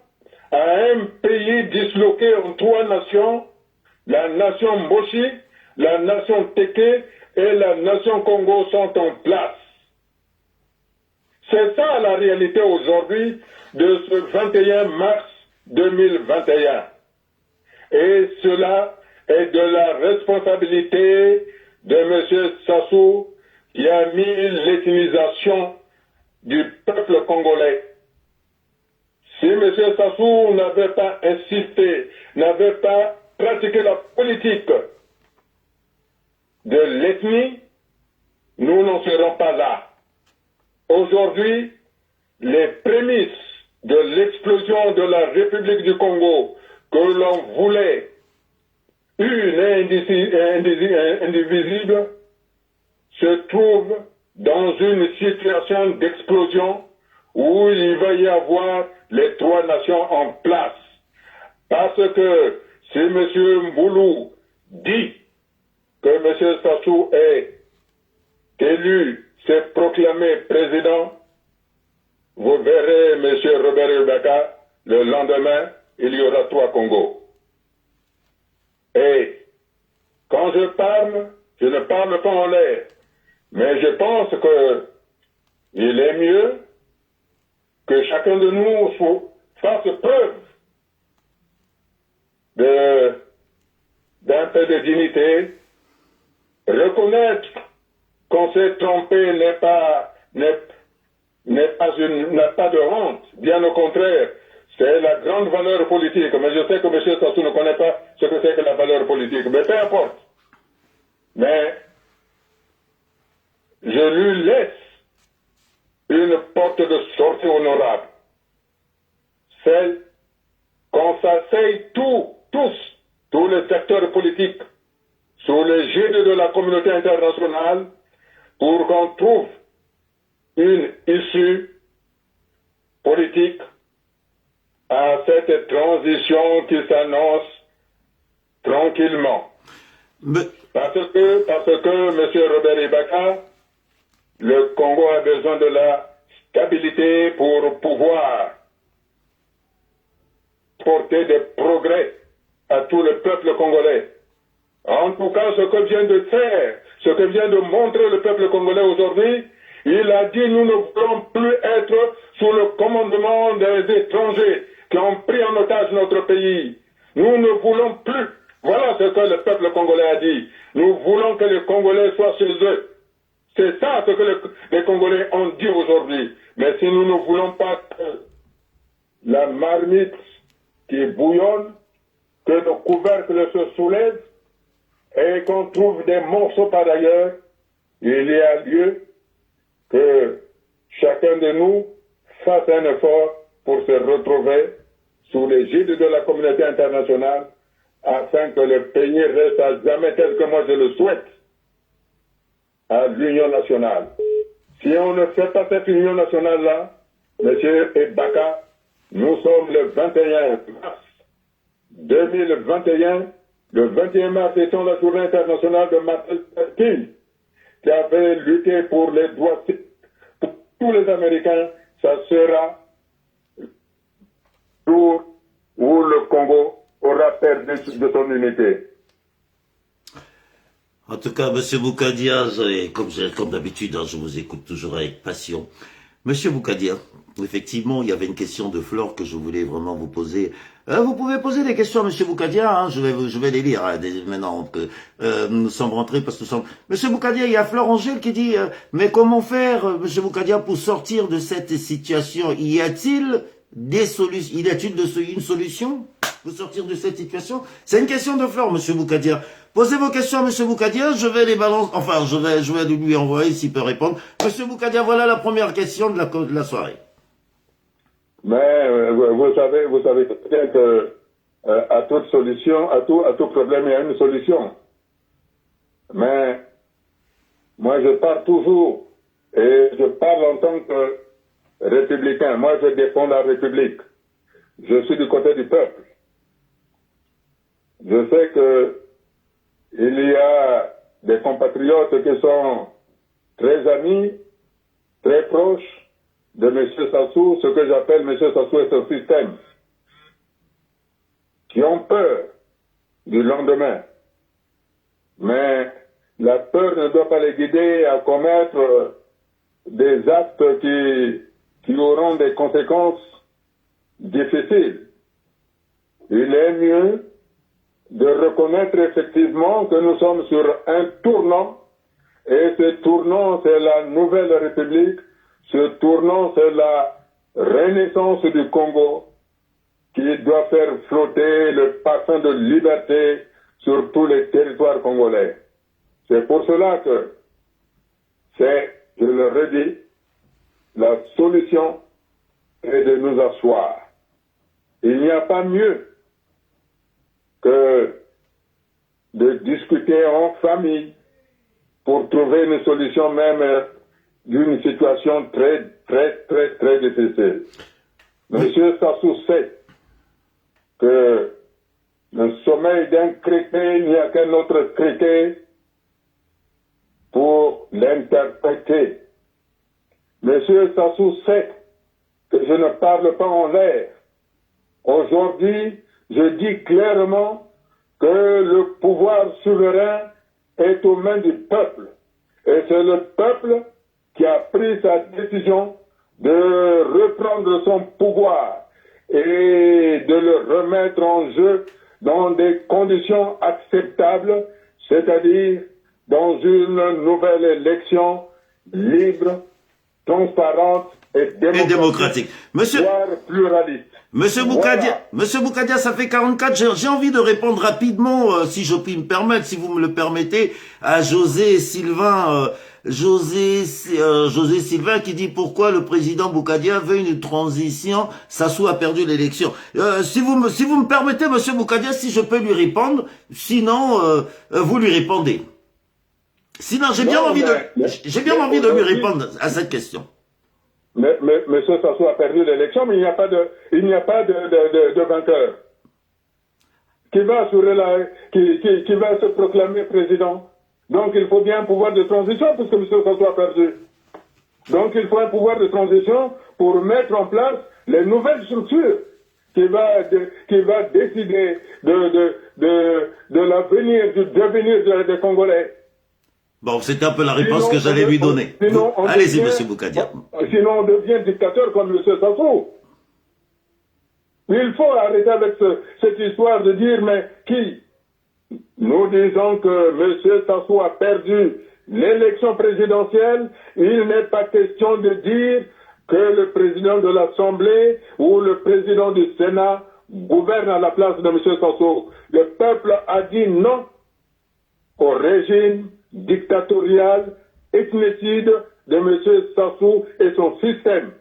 à un pays disloqué en 3 nations, la nation Mboshi, la nation Teke et la nation Congo sont en place. C'est ça la réalité aujourd'hui de ce 21 mars 2021. Et cela est de la responsabilité de M. Sassou qui a mis l'ethnisation du peuple congolais. si M. Sassou n'avait pas insisté, n'avait pas pratiqué la politique de l'ethnie, nous n'en serons pas là. Aujourd'hui, les prémices de l'explosion de la République du Congo, que l'on voulait une et indivisible, se trouvent dans une situation d'explosion où il va y avoir les trois nations en place. Parce que si M. Mboulou dit que M. Sassou est élu, s'est proclamé président, vous verrez M. Robert Ibaka, le lendemain, il y aura trois Congos. Et quand je ne parle pas en l'air, mais je pense que il est mieux que chacun de nous fasse preuve d'un peu de dignité, reconnaître qu'on s'est trompé n'a pas de honte, bien au contraire, c'est la grande valeur politique. Mais je sais que M. Sassou ne connaît pas ce que c'est que la valeur politique, mais peu importe. Mais je lui laisse une porte de sortie honorable. Celle qu'on s'asseye tous les acteurs politiques, sous l'égide de la communauté internationale, pour qu'on trouve une issue politique à cette transition qui s'annonce tranquillement. Parce que M. Robert Ibaka, le Congo a besoin de la stabilité pour pouvoir porter des progrès à tout le peuple congolais. En tout cas, ce que vient de faire, ce que vient de montrer le peuple congolais aujourd'hui, il a dit nous ne voulons plus être sous le commandement des étrangers qui ont pris en otage notre pays. Nous ne voulons plus. Voilà ce que le peuple congolais a dit. Nous voulons que les Congolais soient chez eux. C'est ça ce que les Congolais ont dit aujourd'hui. Mais si nous ne voulons pas que la marmite qui bouillonne, que le couvercle se soulève et qu'on trouve des morceaux par ailleurs, il y a lieu que chacun de nous fasse un effort pour se retrouver sous l'égide de la communauté internationale afin que le pays reste à jamais tel que moi je le souhaite à l'Union nationale. Si on ne fait pas cette Union nationale-là, M. Ibaka, nous sommes le 21 mars 2021, le 21 mars étant la journée internationale de Martin Luther King, qui avait lutté pour les droits pour tous les Américains. Ça sera le jour où le Congo aura perdu de son unité. En tout cas, Monsieur Boukadia, comme d'habitude, je vous écoute toujours avec passion. Monsieur Boukadia, effectivement, il y avait une question de Flore que je voulais vraiment vous poser. Vous pouvez poser des questions à Monsieur Boukadia, je vais les lire maintenant. Nous sommes rentrés parce que nous sommes... Monsieur Boukadia, il y a Flore Angèle qui dit mais comment faire, Monsieur Boukadia, pour sortir de cette situation? Y a-t-il des solutions? Y a-t-il une solution pour sortir de cette situation? C'est une question de Flore, Monsieur Boukadia. Posez vos questions à Monsieur Boukadia, je vais les balancer, enfin, je vais lui envoyer s'il peut répondre. Monsieur Boukadia, voilà la première question de la soirée. Mais vous savez bien que à toute solution, à tout problème, il y a une solution. Mais moi, je parle toujours et je parle en tant que républicain. Moi, je défends la République. Je suis du côté du peuple. Je sais que il y a des compatriotes qui sont très amis, très proches de M. Sassou, ce que j'appelle M. Sassou et son système, qui ont peur du lendemain. Mais la peur ne doit pas les guider à commettre des actes qui auront des conséquences difficiles. Il est mieux de reconnaître effectivement que nous sommes sur un tournant, et ce tournant, c'est la nouvelle République, ce tournant, c'est la renaissance du Congo, qui doit faire flotter le parfum de liberté sur tous les territoires congolais. C'est pour cela que c'est, je le redis, la solution est de nous asseoir. Il n'y a pas mieux que de discuter en famille pour trouver une solution même d'une situation très, très, très, très difficile. Monsieur Sassou sait que le sommeil d'un criquet, il n'y a qu'un autre criquet pour l'interpréter. Monsieur Sassou sait que je ne parle pas en l'air. Aujourd'hui, je dis clairement que le pouvoir souverain est aux mains du peuple. Et c'est le peuple qui a pris sa décision de reprendre son pouvoir et de le remettre en jeu dans des conditions acceptables, c'est-à-dire dans une nouvelle élection libre, transparente et démocratique. Voire pluraliste. Monsieur Boukadia, ça fait 44. J'ai envie de répondre rapidement, si je puis me permettre, si vous me le permettez, à José Sylvain. José Sylvain qui dit pourquoi le président Boukadia veut une transition, Sassou a perdu l'élection. Si vous me permettez, monsieur Boukadia, si je peux lui répondre, sinon vous lui répondez. Sinon j'ai bien envie de lui répondre à cette question. Mais Monsieur Sassou a perdu l'élection, mais il n'y a pas de vainqueur. Qui va se proclamer président. Donc il faut bien un pouvoir de transition, puisque M. Sassou a perdu. Donc il faut un pouvoir de transition pour mettre en place les nouvelles structures qui va décider de l'avenir, du devenir des Congolais. Bon, c'était un peu la réponse que j'allais lui donner. Allez-y, M. Boukadia. Sinon, on devient dictateur comme M. Sassou. Il faut arrêter avec cette histoire de dire, mais qui? Nous disons que M. Sassou a perdu l'élection présidentielle. Il n'est pas question de dire que le président de l'Assemblée ou le président du Sénat gouverne à la place de M. Sassou. Le peuple a dit non au régime dictatorial, ethnicide de M. Sassou et son système.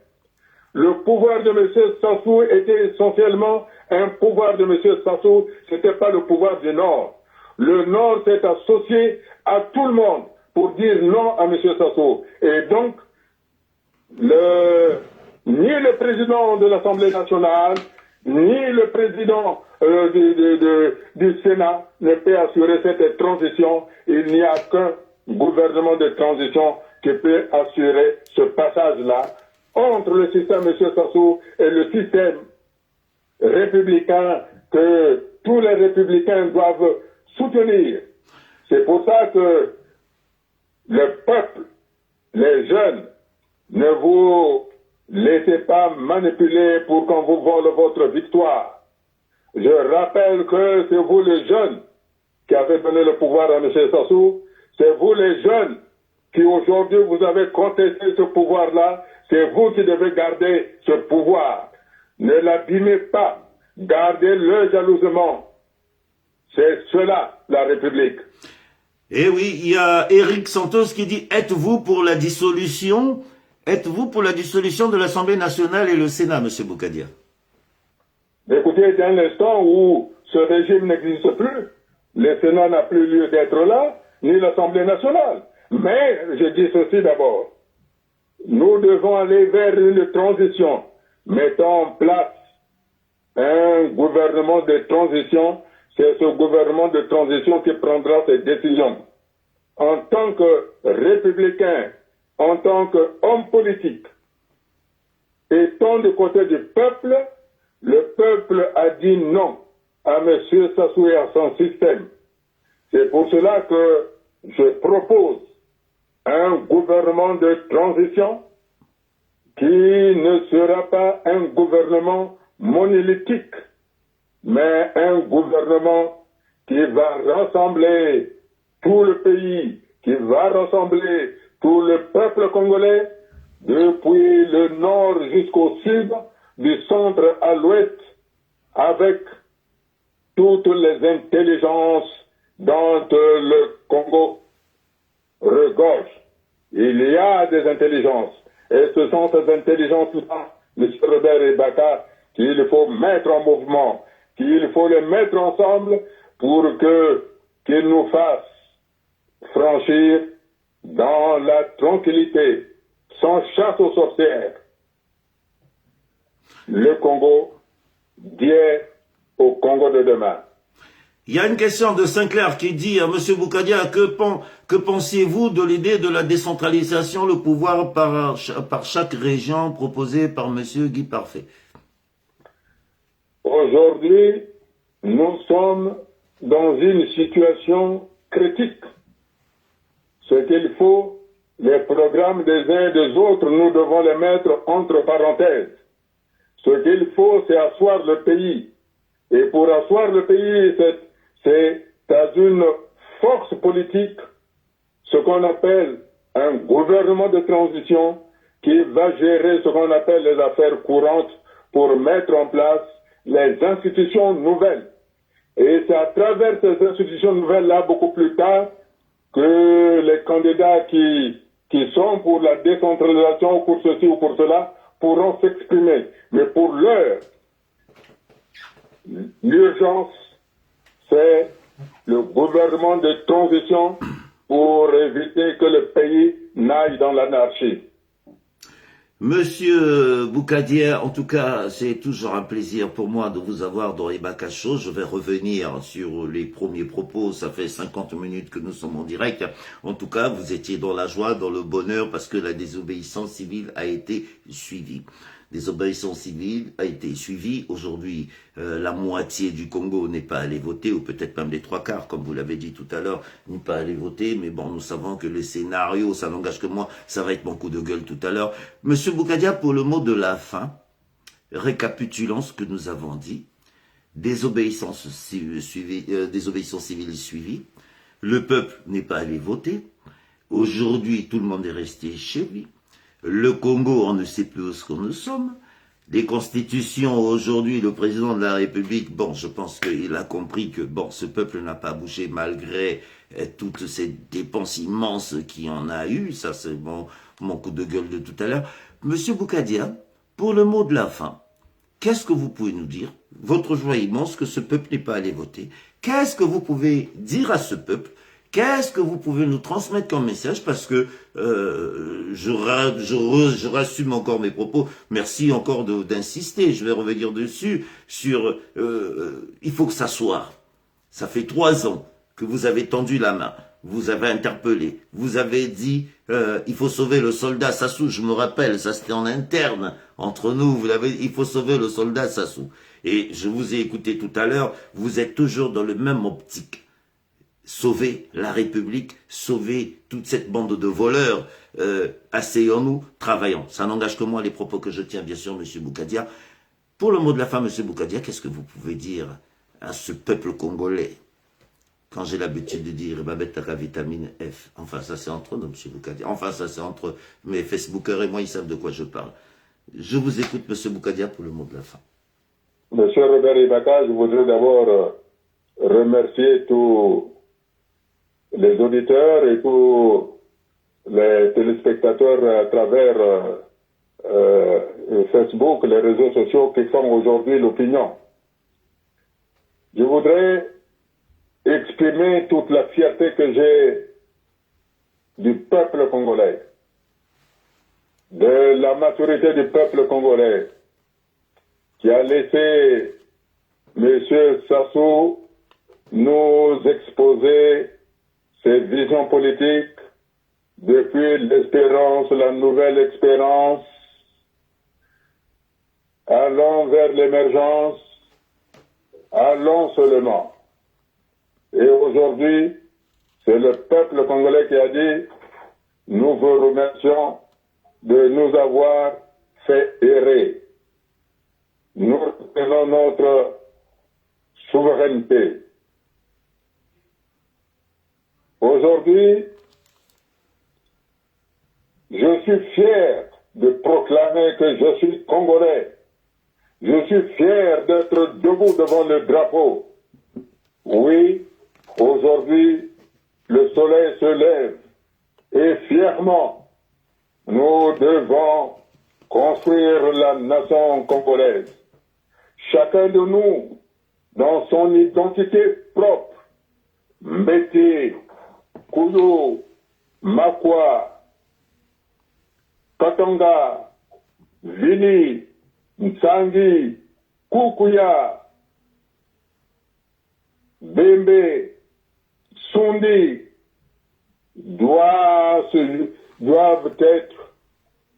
Le pouvoir de M. Sassou était essentiellement un pouvoir de M. Sassou, ce n'était pas le pouvoir du Nord. Le Nord s'est associé à tout le monde pour dire non à M. Sassou. Et donc, ni le président de l'Assemblée nationale, ni le président du Sénat ne peut assurer cette transition. Il n'y a qu'un gouvernement de transition qui peut assurer ce passage-là entre le système M. Sassou et le système républicain que tous les républicains doivent soutenir. C'est pour ça que le peuple, les jeunes, ne vous laissez pas manipuler pour qu'on vous vole votre victoire. Je rappelle que c'est vous les jeunes qui avez donné le pouvoir à M. Sassou. C'est vous les jeunes qui aujourd'hui vous avez contesté ce pouvoir-là. C'est vous qui devez garder ce pouvoir. Ne l'abîmez pas. Gardez-le jalousement. C'est cela, la République. Eh oui, il y a Eric Santos qui dit, êtes-vous pour la dissolution de l'Assemblée nationale et le Sénat, M. Boukadia? Écoutez, c'est un instant où ce régime n'existe plus. Le Sénat n'a plus lieu d'être là, ni l'Assemblée nationale. Mais, je dis ceci d'abord. Nous devons aller vers une transition. Mettons en place un gouvernement de transition. C'est ce gouvernement de transition qui prendra ces décisions. En tant que républicain, en tant qu'homme politique, étant du côté du peuple, le peuple a dit non à M. Sassou et à son système. C'est pour cela que je propose un gouvernement de transition qui ne sera pas un gouvernement monolithique, mais un gouvernement qui va rassembler tout le pays, qui va rassembler tout le peuple congolais, depuis le nord jusqu'au sud, du centre à l'ouest, avec toutes les intelligences dont le Congo regorge. Il y a des intelligences. Et ce sont ces intelligences-là, M. Robert Ibaka, qu'il faut mettre en mouvement, qu'il faut les mettre ensemble pour qu'ils nous fassent franchir dans la tranquillité, sans chasse aux sorcières, le Congo d'hier au Congo de demain. Il y a une question de Sinclair qui dit à M. Boukadia, que pensiez-vous de l'idée de la décentralisation, le pouvoir par chaque région proposée par M. Guy Parfait? Aujourd'hui, nous sommes dans une situation critique. Ce qu'il faut, les programmes des uns et des autres, nous devons les mettre entre parenthèses. Ce qu'il faut, c'est asseoir le pays. Et pour asseoir le pays, c'est dans une force politique, ce qu'on appelle un gouvernement de transition qui va gérer ce qu'on appelle les affaires courantes pour mettre en place les institutions nouvelles. Et c'est à travers ces institutions nouvelles-là, beaucoup plus tard, que les candidats qui sont pour la décentralisation, ou pour ceci ou pour cela, pourront s'exprimer. Mais pour l'heure, l'urgence, c'est le gouvernement de transition pour éviter que le pays n'aille dans l'anarchie. Monsieur Boukadia, en tout cas, c'est toujours un plaisir pour moi de vous avoir dans Ibaka Show. Je vais revenir sur les premiers propos. Ça fait 50 minutes que nous sommes en direct. En tout cas, vous étiez dans la joie, dans le bonheur, parce que la désobéissance civile a été suivie. Désobéissance civile a été suivie. Aujourd'hui, la moitié du Congo n'est pas allé voter, ou peut-être même les 3/4, comme vous l'avez dit tout à l'heure, n'est pas allé voter. Mais bon, nous savons que le scénario, ça n'engage que moi, ça va être mon coup de gueule tout à l'heure. Monsieur Boukadia, pour le mot de la fin, récapitulons ce que nous avons dit. Désobéissance civile suivie. Le peuple n'est pas allé voter. Aujourd'hui, tout le monde est resté chez lui. Le Congo, on ne sait plus où ce nous sommes. Des constitutions, aujourd'hui, le président de la République, bon, je pense qu'il a compris que, bon, ce peuple n'a pas bougé malgré toutes ces dépenses immenses qu'il en a eu. Ça, c'est mon coup de gueule de tout à l'heure. Monsieur Boukadia, pour le mot de la fin, qu'est-ce que vous pouvez nous dire? Votre joie immense que ce peuple n'est pas allé voter. Qu'est-ce que vous pouvez dire à ce peuple? Qu'est-ce que vous pouvez nous transmettre comme message? Parce que je rassume encore mes propos. Merci encore d'insister. Je vais revenir dessus sur il faut que ça soit. Ça fait 3 ans que vous avez tendu la main. Vous avez interpellé. Vous avez dit il faut sauver le soldat Sassou. Je me rappelle, ça c'était en interne entre nous. Il faut sauver le soldat Sassou. Et je vous ai écouté tout à l'heure. Vous êtes toujours dans le même optique. Sauver la République, sauver toute cette bande de voleurs, asseyons-nous, travaillons. Ça n'engage que moi les propos que je tiens, bien sûr, Monsieur Boukadia. Pour le mot de la fin, Monsieur Boukadia, qu'est-ce que vous pouvez dire à ce peuple congolais? Quand j'ai l'habitude de dire, va mettre la vitamine F. Enfin, ça c'est entre nous, Monsieur Boukadia. Enfin, ça c'est entre mes Facebookers et moi, ils savent de quoi je parle. Je vous écoute, Monsieur Boukadia, pour le mot de la fin. Monsieur Robert Ibaka, je voudrais d'abord remercier tous les auditeurs et tous les téléspectateurs à travers Facebook, les réseaux sociaux qui font aujourd'hui l'opinion. Je voudrais exprimer toute la fierté que j'ai du peuple congolais, de la maturité du peuple congolais, qui a laissé M. Sassou nous exposer ses visions politiques depuis l'espérance, la nouvelle espérance, allons vers l'émergence, allons seulement. Et aujourd'hui, c'est le peuple congolais qui a dit, nous vous remercions de nous avoir fait errer. Nous reprenons notre souveraineté. Aujourd'hui, je suis fier de proclamer que je suis congolais. Je suis fier d'être debout devant le drapeau. Oui, aujourd'hui, le soleil se lève et fièrement, nous devons construire la nation congolaise. Chacun de nous, dans son identité propre, Mbete, Kuyo, Makwa, Katanga, Vili, Nsangi, Kukuya, Bembe, Sundi, doivent être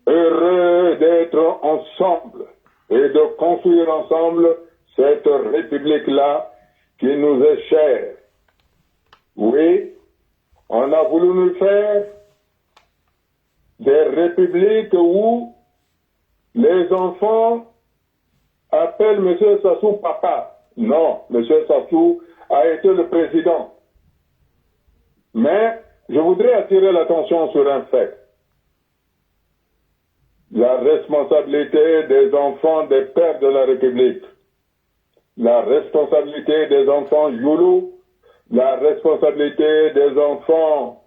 heureux d'être ensemble et de construire ensemble cette République-là qui nous est chère. Oui, on a voulu nous faire des républiques où les enfants appellent M. Sassou papa. Non, M. Sassou a été le président. Mais je voudrais attirer l'attention sur un fait. La responsabilité des enfants des pères de la République, la responsabilité des enfants Youlou, la responsabilité des enfants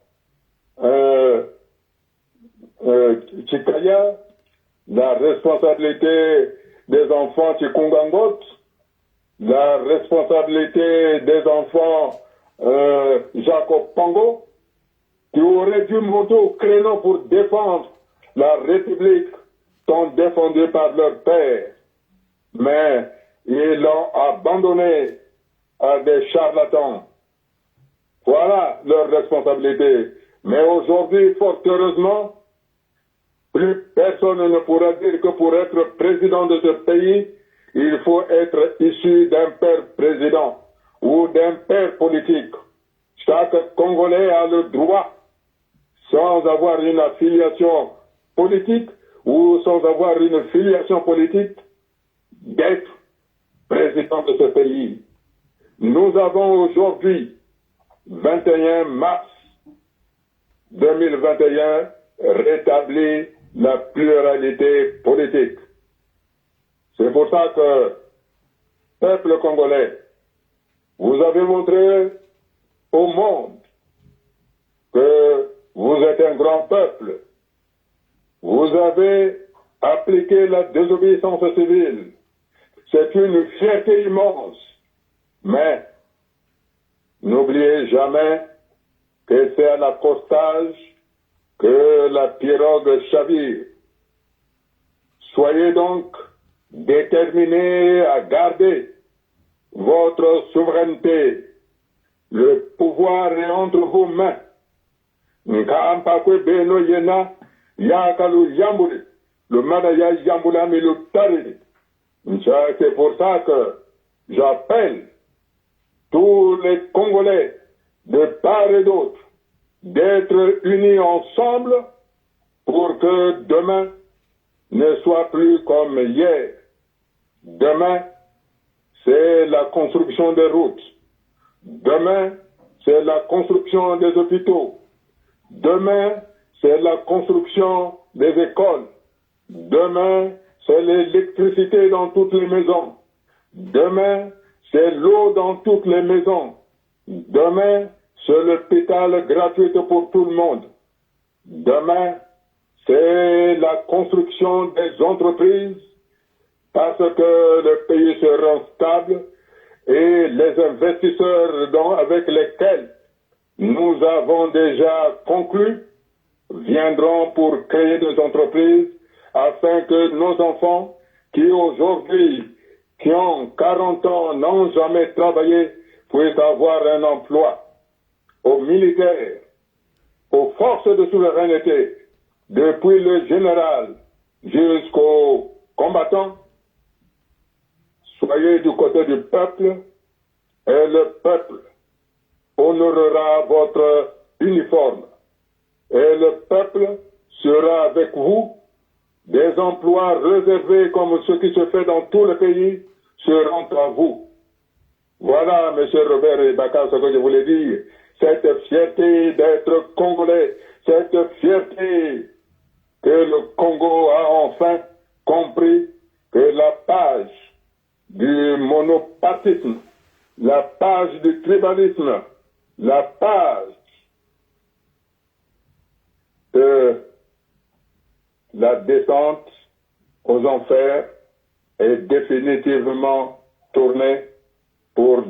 Chikaya, la responsabilité des enfants Chikungangot, la responsabilité des enfants Jacob Pango, qui auraient dû monter au créneau pour défendre la République, sont défendus par leur père. Mais ils l'ont abandonné à des charlatans. Voilà leur responsabilité. Mais aujourd'hui, fort heureusement, plus personne ne pourra dire que pour être président de ce pays, il faut être issu d'un père président ou d'un père politique. Chaque Congolais a le droit, sans avoir une affiliation politique ou sans avoir une filiation politique, d'être président de ce pays. Nous avons aujourd'hui, 21 mars 2021, rétabli la pluralité politique. C'est pour ça que, peuple congolais, vous avez montré au monde que vous êtes un grand peuple. Vous avez appliqué la désobéissance civile. C'est une fierté immense. Mais n'oubliez jamais que c'est à l'accostage que la pirogue chavire. Soyez donc déterminés à garder votre souveraineté. Le pouvoir est entre vos mains. Nkampakwe beno yena yakalu yambuli. Le mana ya yambulami le tarili. C'est pour ça que j'appelle tous les Congolais de part et d'autre d'être unis ensemble pour que demain ne soit plus comme hier. Demain, c'est la construction des routes. Demain, c'est la construction des hôpitaux. Demain, c'est la construction des écoles. Demain, c'est l'électricité dans toutes les maisons. Demain, c'est l'eau dans toutes les maisons. Demain, c'est l'hôpital gratuit pour tout le monde. Demain, c'est la construction des entreprises parce que le pays sera stable et les investisseurs avec lesquels nous avons déjà conclu viendront pour créer des entreprises afin que nos enfants qui aujourd'hui, qui ont 40 ans, n'ont jamais travaillé, puissent avoir un emploi. Aux militaires, aux forces de souveraineté, depuis le général jusqu'aux combattants, soyez du côté du peuple et le peuple honorera votre uniforme. Et le peuple sera avec vous. Des emplois réservés comme ce qui se fait dans tout le pays seront à vous. Voilà, M. Robert Ibaka, ce que je voulais dire. Cette fierté d'être Congolais, cette fierté que le Congo a enfin compris que la page journalisme la page de la descente aux enfers est définitivement tournée pour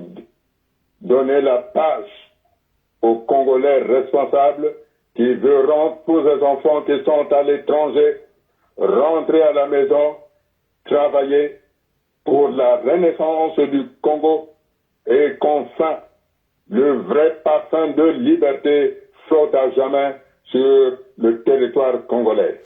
donner la page aux Congolais responsables qui verront tous les enfants qui sont à l'étranger rentrer à la maison, travailler pour la renaissance du Congo et qu'enfin le vrai parfum de liberté flotte à jamais sur le territoire congolais.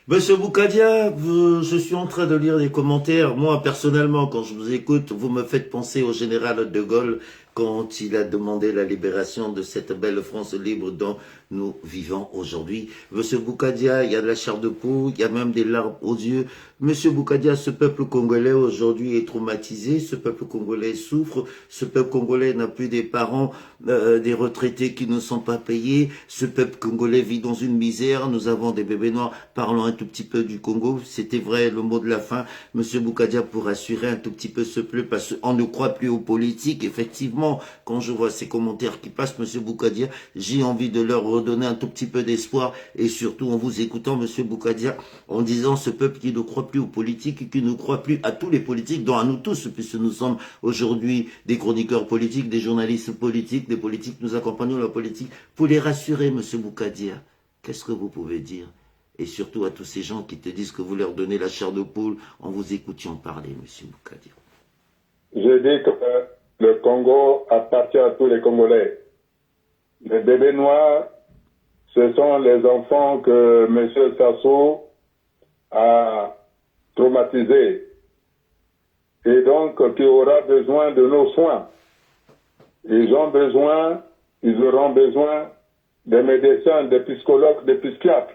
Monsieur Boukadia, je suis en train de lire des commentaires. Moi, personnellement, quand je vous écoute, vous me faites penser au général de Gaulle quand il a demandé la libération de cette belle France libre dont nous vivons aujourd'hui. Monsieur Boukadia, il y a de la chair de poule, il y a même des larmes aux yeux. Monsieur Boukadia, ce peuple congolais aujourd'hui est traumatisé, ce peuple congolais souffre, ce peuple congolais n'a plus des parents, des retraités qui ne sont pas payés, ce peuple congolais vit dans une misère, nous avons des bébés noirs. Parlons un tout petit peu du Congo, c'était vrai le mot de la fin, Monsieur Boukadia, pour assurer un tout petit peu ce peuple, parce qu'on ne croit plus aux politiques, effectivement, quand je vois ces commentaires qui passent, Monsieur Boukadia, j'ai envie de leur redonner un tout petit peu d'espoir, et surtout en vous écoutant, Monsieur Boukadia, en disant ce peuple qui ne croit plus aux politiques, qui ne croit plus à tous les politiques, dont à nous tous, puisque nous sommes aujourd'hui des chroniqueurs politiques, des journalistes politiques, des politiques, nous accompagnons la politique, pour les rassurer, Monsieur Boukadia. Qu'est-ce que vous pouvez dire? Et surtout à tous ces gens qui te disent que vous leur donnez la chair de poule en vous écoutant parler, Monsieur Boukadia. Je dis que le Congo appartient à tous les Congolais. Les bébés noirs, ce sont les enfants que M. Sassou a traumatisés et donc qui aura besoin de nos soins. Ils auront besoin des médecins, des psychologues, des psychiatres.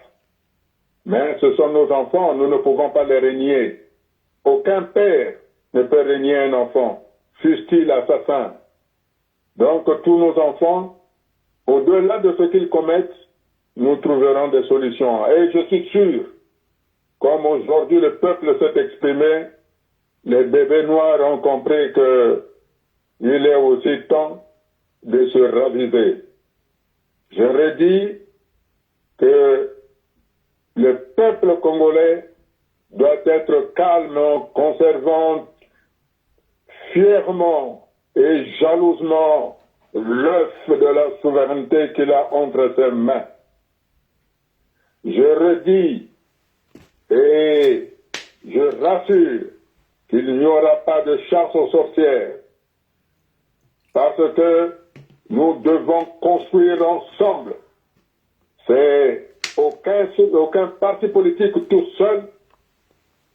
Mais ce sont nos enfants, nous ne pouvons pas les régner. Aucun père ne peut régner un enfant, fût-il assassin. Donc tous nos enfants, au-delà de ce qu'ils commettent, nous trouverons des solutions. Et je suis sûr, comme aujourd'hui le peuple s'est exprimé, les bébés noirs ont compris qu'il est aussi temps de se raviver. Je redis que le peuple congolais doit être calme en conservant fièrement et jalousement l'œuf de la souveraineté qu'il a entre ses mains. Je redis et je rassure qu'il n'y aura pas de chasse aux sorcières parce que nous devons construire ensemble. C'est aucun parti politique tout seul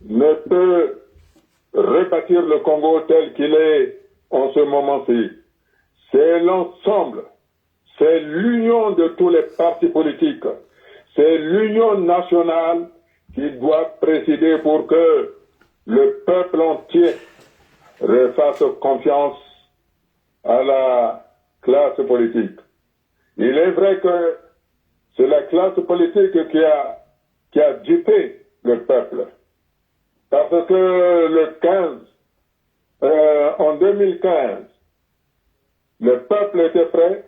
ne peut rebâtir le Congo tel qu'il est en ce moment-ci. C'est l'ensemble, c'est l'union de tous les partis politiques, c'est l'union nationale qui doit présider pour que le peuple entier fasse confiance à la classe politique. Il est vrai que c'est la classe politique qui a dupé le peuple. Parce que en 2015, le peuple était prêt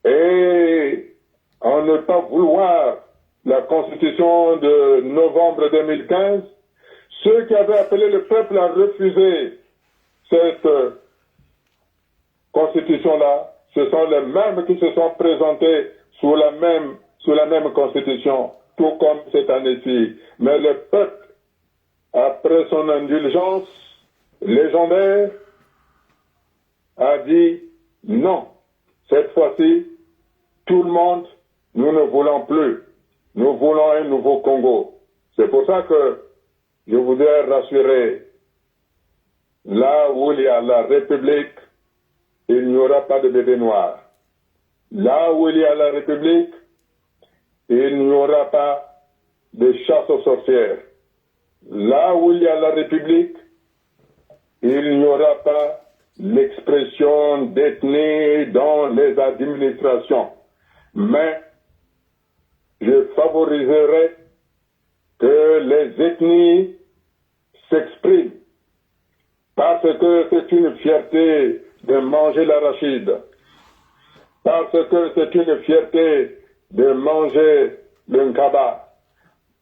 et en ne pas vouloir la constitution de novembre 2015, ceux qui avaient appelé le peuple à refuser cette constitution-là, ce sont les mêmes qui se sont présentés sous la même constitution, tout comme cette année-ci. Mais le peuple, après son indulgence légendaire, a dit non. Cette fois-ci, tout le monde, nous ne voulons plus. Nous voulons un nouveau Congo. C'est pour ça que je voudrais rassurer, là où il y a la République, il n'y aura pas de bébé noir. Là où il y a la République, il n'y aura pas de chasse aux sorcières. Là où il y a la République, il n'y aura pas l'expression d'ethnie dans les administrations. Mais je favoriserai que les ethnies s'expriment parce que c'est une fierté de manger l'arachide. Parce que c'est une fierté de manger le nkaba.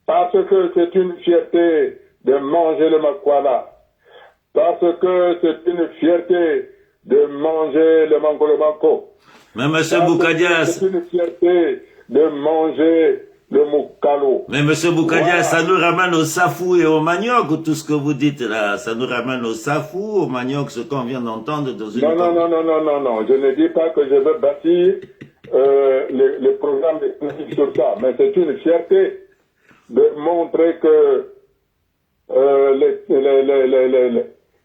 Parce que c'est une fierté de manger le makwala. Parce que c'est une fierté de manger le mangolomanko. Mais monsieur Boukadia, c'est une fierté de manger le moukalo. mais monsieur Boukadia, Voilà. ça nous ramène au safou et au manioc, ou tout ce que vous dites là. Ça nous ramène au safou, au manioc, ce qu'on vient d'entendre dans une... Non. Je ne dis pas que je veux bâtir les programmes sur ça, mais c'est une fierté de montrer que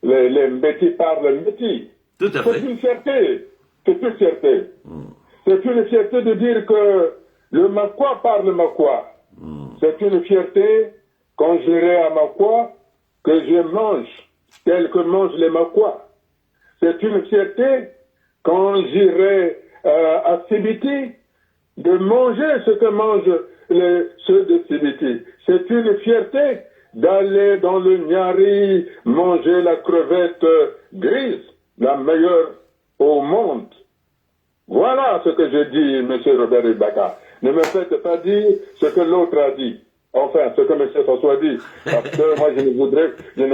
les métis parlent métis. Tout à C'est fait. une fierté. C'est une fierté. C'est une fierté de dire que le Makwa parle Makwa. C'est une fierté quand j'irai à Makwa que je mange tel que mangent les Makwa. C'est une fierté quand j'irai à Sibiti de manger ce que mangent ceux de Sibiti. C'est une fierté d'aller dans le Nyari manger la crevette grise, la meilleure au monde. Voilà ce que je dis, M. Robert Ibaka. Ne me faites pas dire ce que l'autre a dit. Enfin, ce que M. François dit. Parce que moi, je ne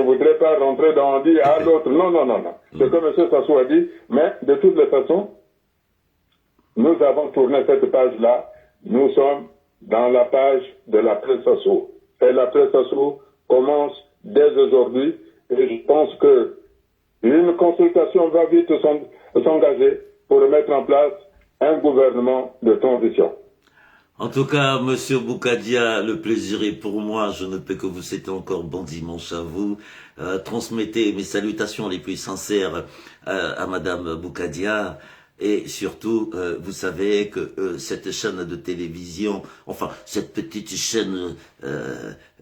voudrais pas rentrer dans dire à l'autre. Non. Ce que M. François a dit. Mais, de toutes les façons, nous avons tourné cette page-là. Nous sommes dans la page de la presse asso. Et la presse asso commence dès aujourd'hui. Et je pense que une consultation va vite s'engager pour mettre en place un gouvernement de transition. En tout cas, monsieur Boukadia, le plaisir est pour moi. Je ne peux que vous souhaiter encore bon dimanche à vous. Transmettez mes salutations les plus sincères à madame Boukadia. Et surtout, vous savez que cette chaîne de télévision, enfin, cette petite chaîne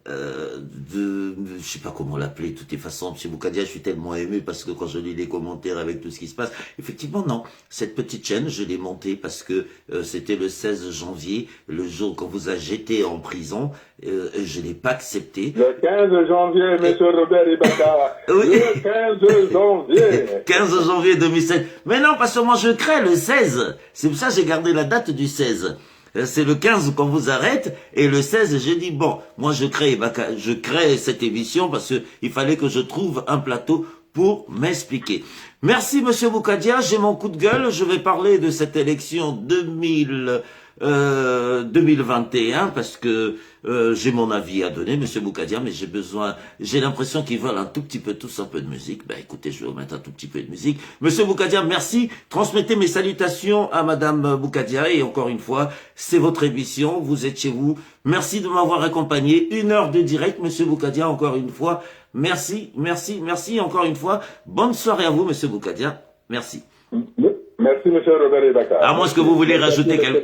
je sais pas comment l'appeler, de toutes les façons, monsieur Boukadia, je suis tellement ému parce que quand je lis les commentaires avec tout ce qui se passe, effectivement, non, cette petite chaîne, je l'ai montée parce que c'était le 16 janvier, le jour qu'on vous a jeté en prison, je l'ai pas accepté. Le 15 janvier, monsieur Robert Ibaka. Oui. Le 15 janvier. 15 janvier 2007. Mais non, parce que moi je crée le 16. C'est pour ça que j'ai gardé la date du 16. C'est le 15 qu'on vous arrête, et le 16, j'ai dit, bon, moi je crée cette émission parce que il fallait que je trouve un plateau pour m'expliquer. Merci monsieur Boukadia, j'ai mon coup de gueule, je vais parler de cette élection 2021 parce que j'ai mon avis à donner, monsieur Boukadia, mais j'ai l'impression qu'ils veulent un tout petit peu tous un peu de musique. Ben écoutez, je vais vous mettre un tout petit peu de musique. Monsieur Boukadia, merci. Transmettez mes salutations à madame Boukadia et encore une fois, c'est votre émission, vous êtes chez vous. Merci de m'avoir accompagné. 1 heure de direct, monsieur Boukadia, encore une fois. Merci encore une fois. Bonne soirée à vous, monsieur Boukadia. Merci. Merci, monsieur Robert Ibaka. À moins que vous voulez rajouter quelque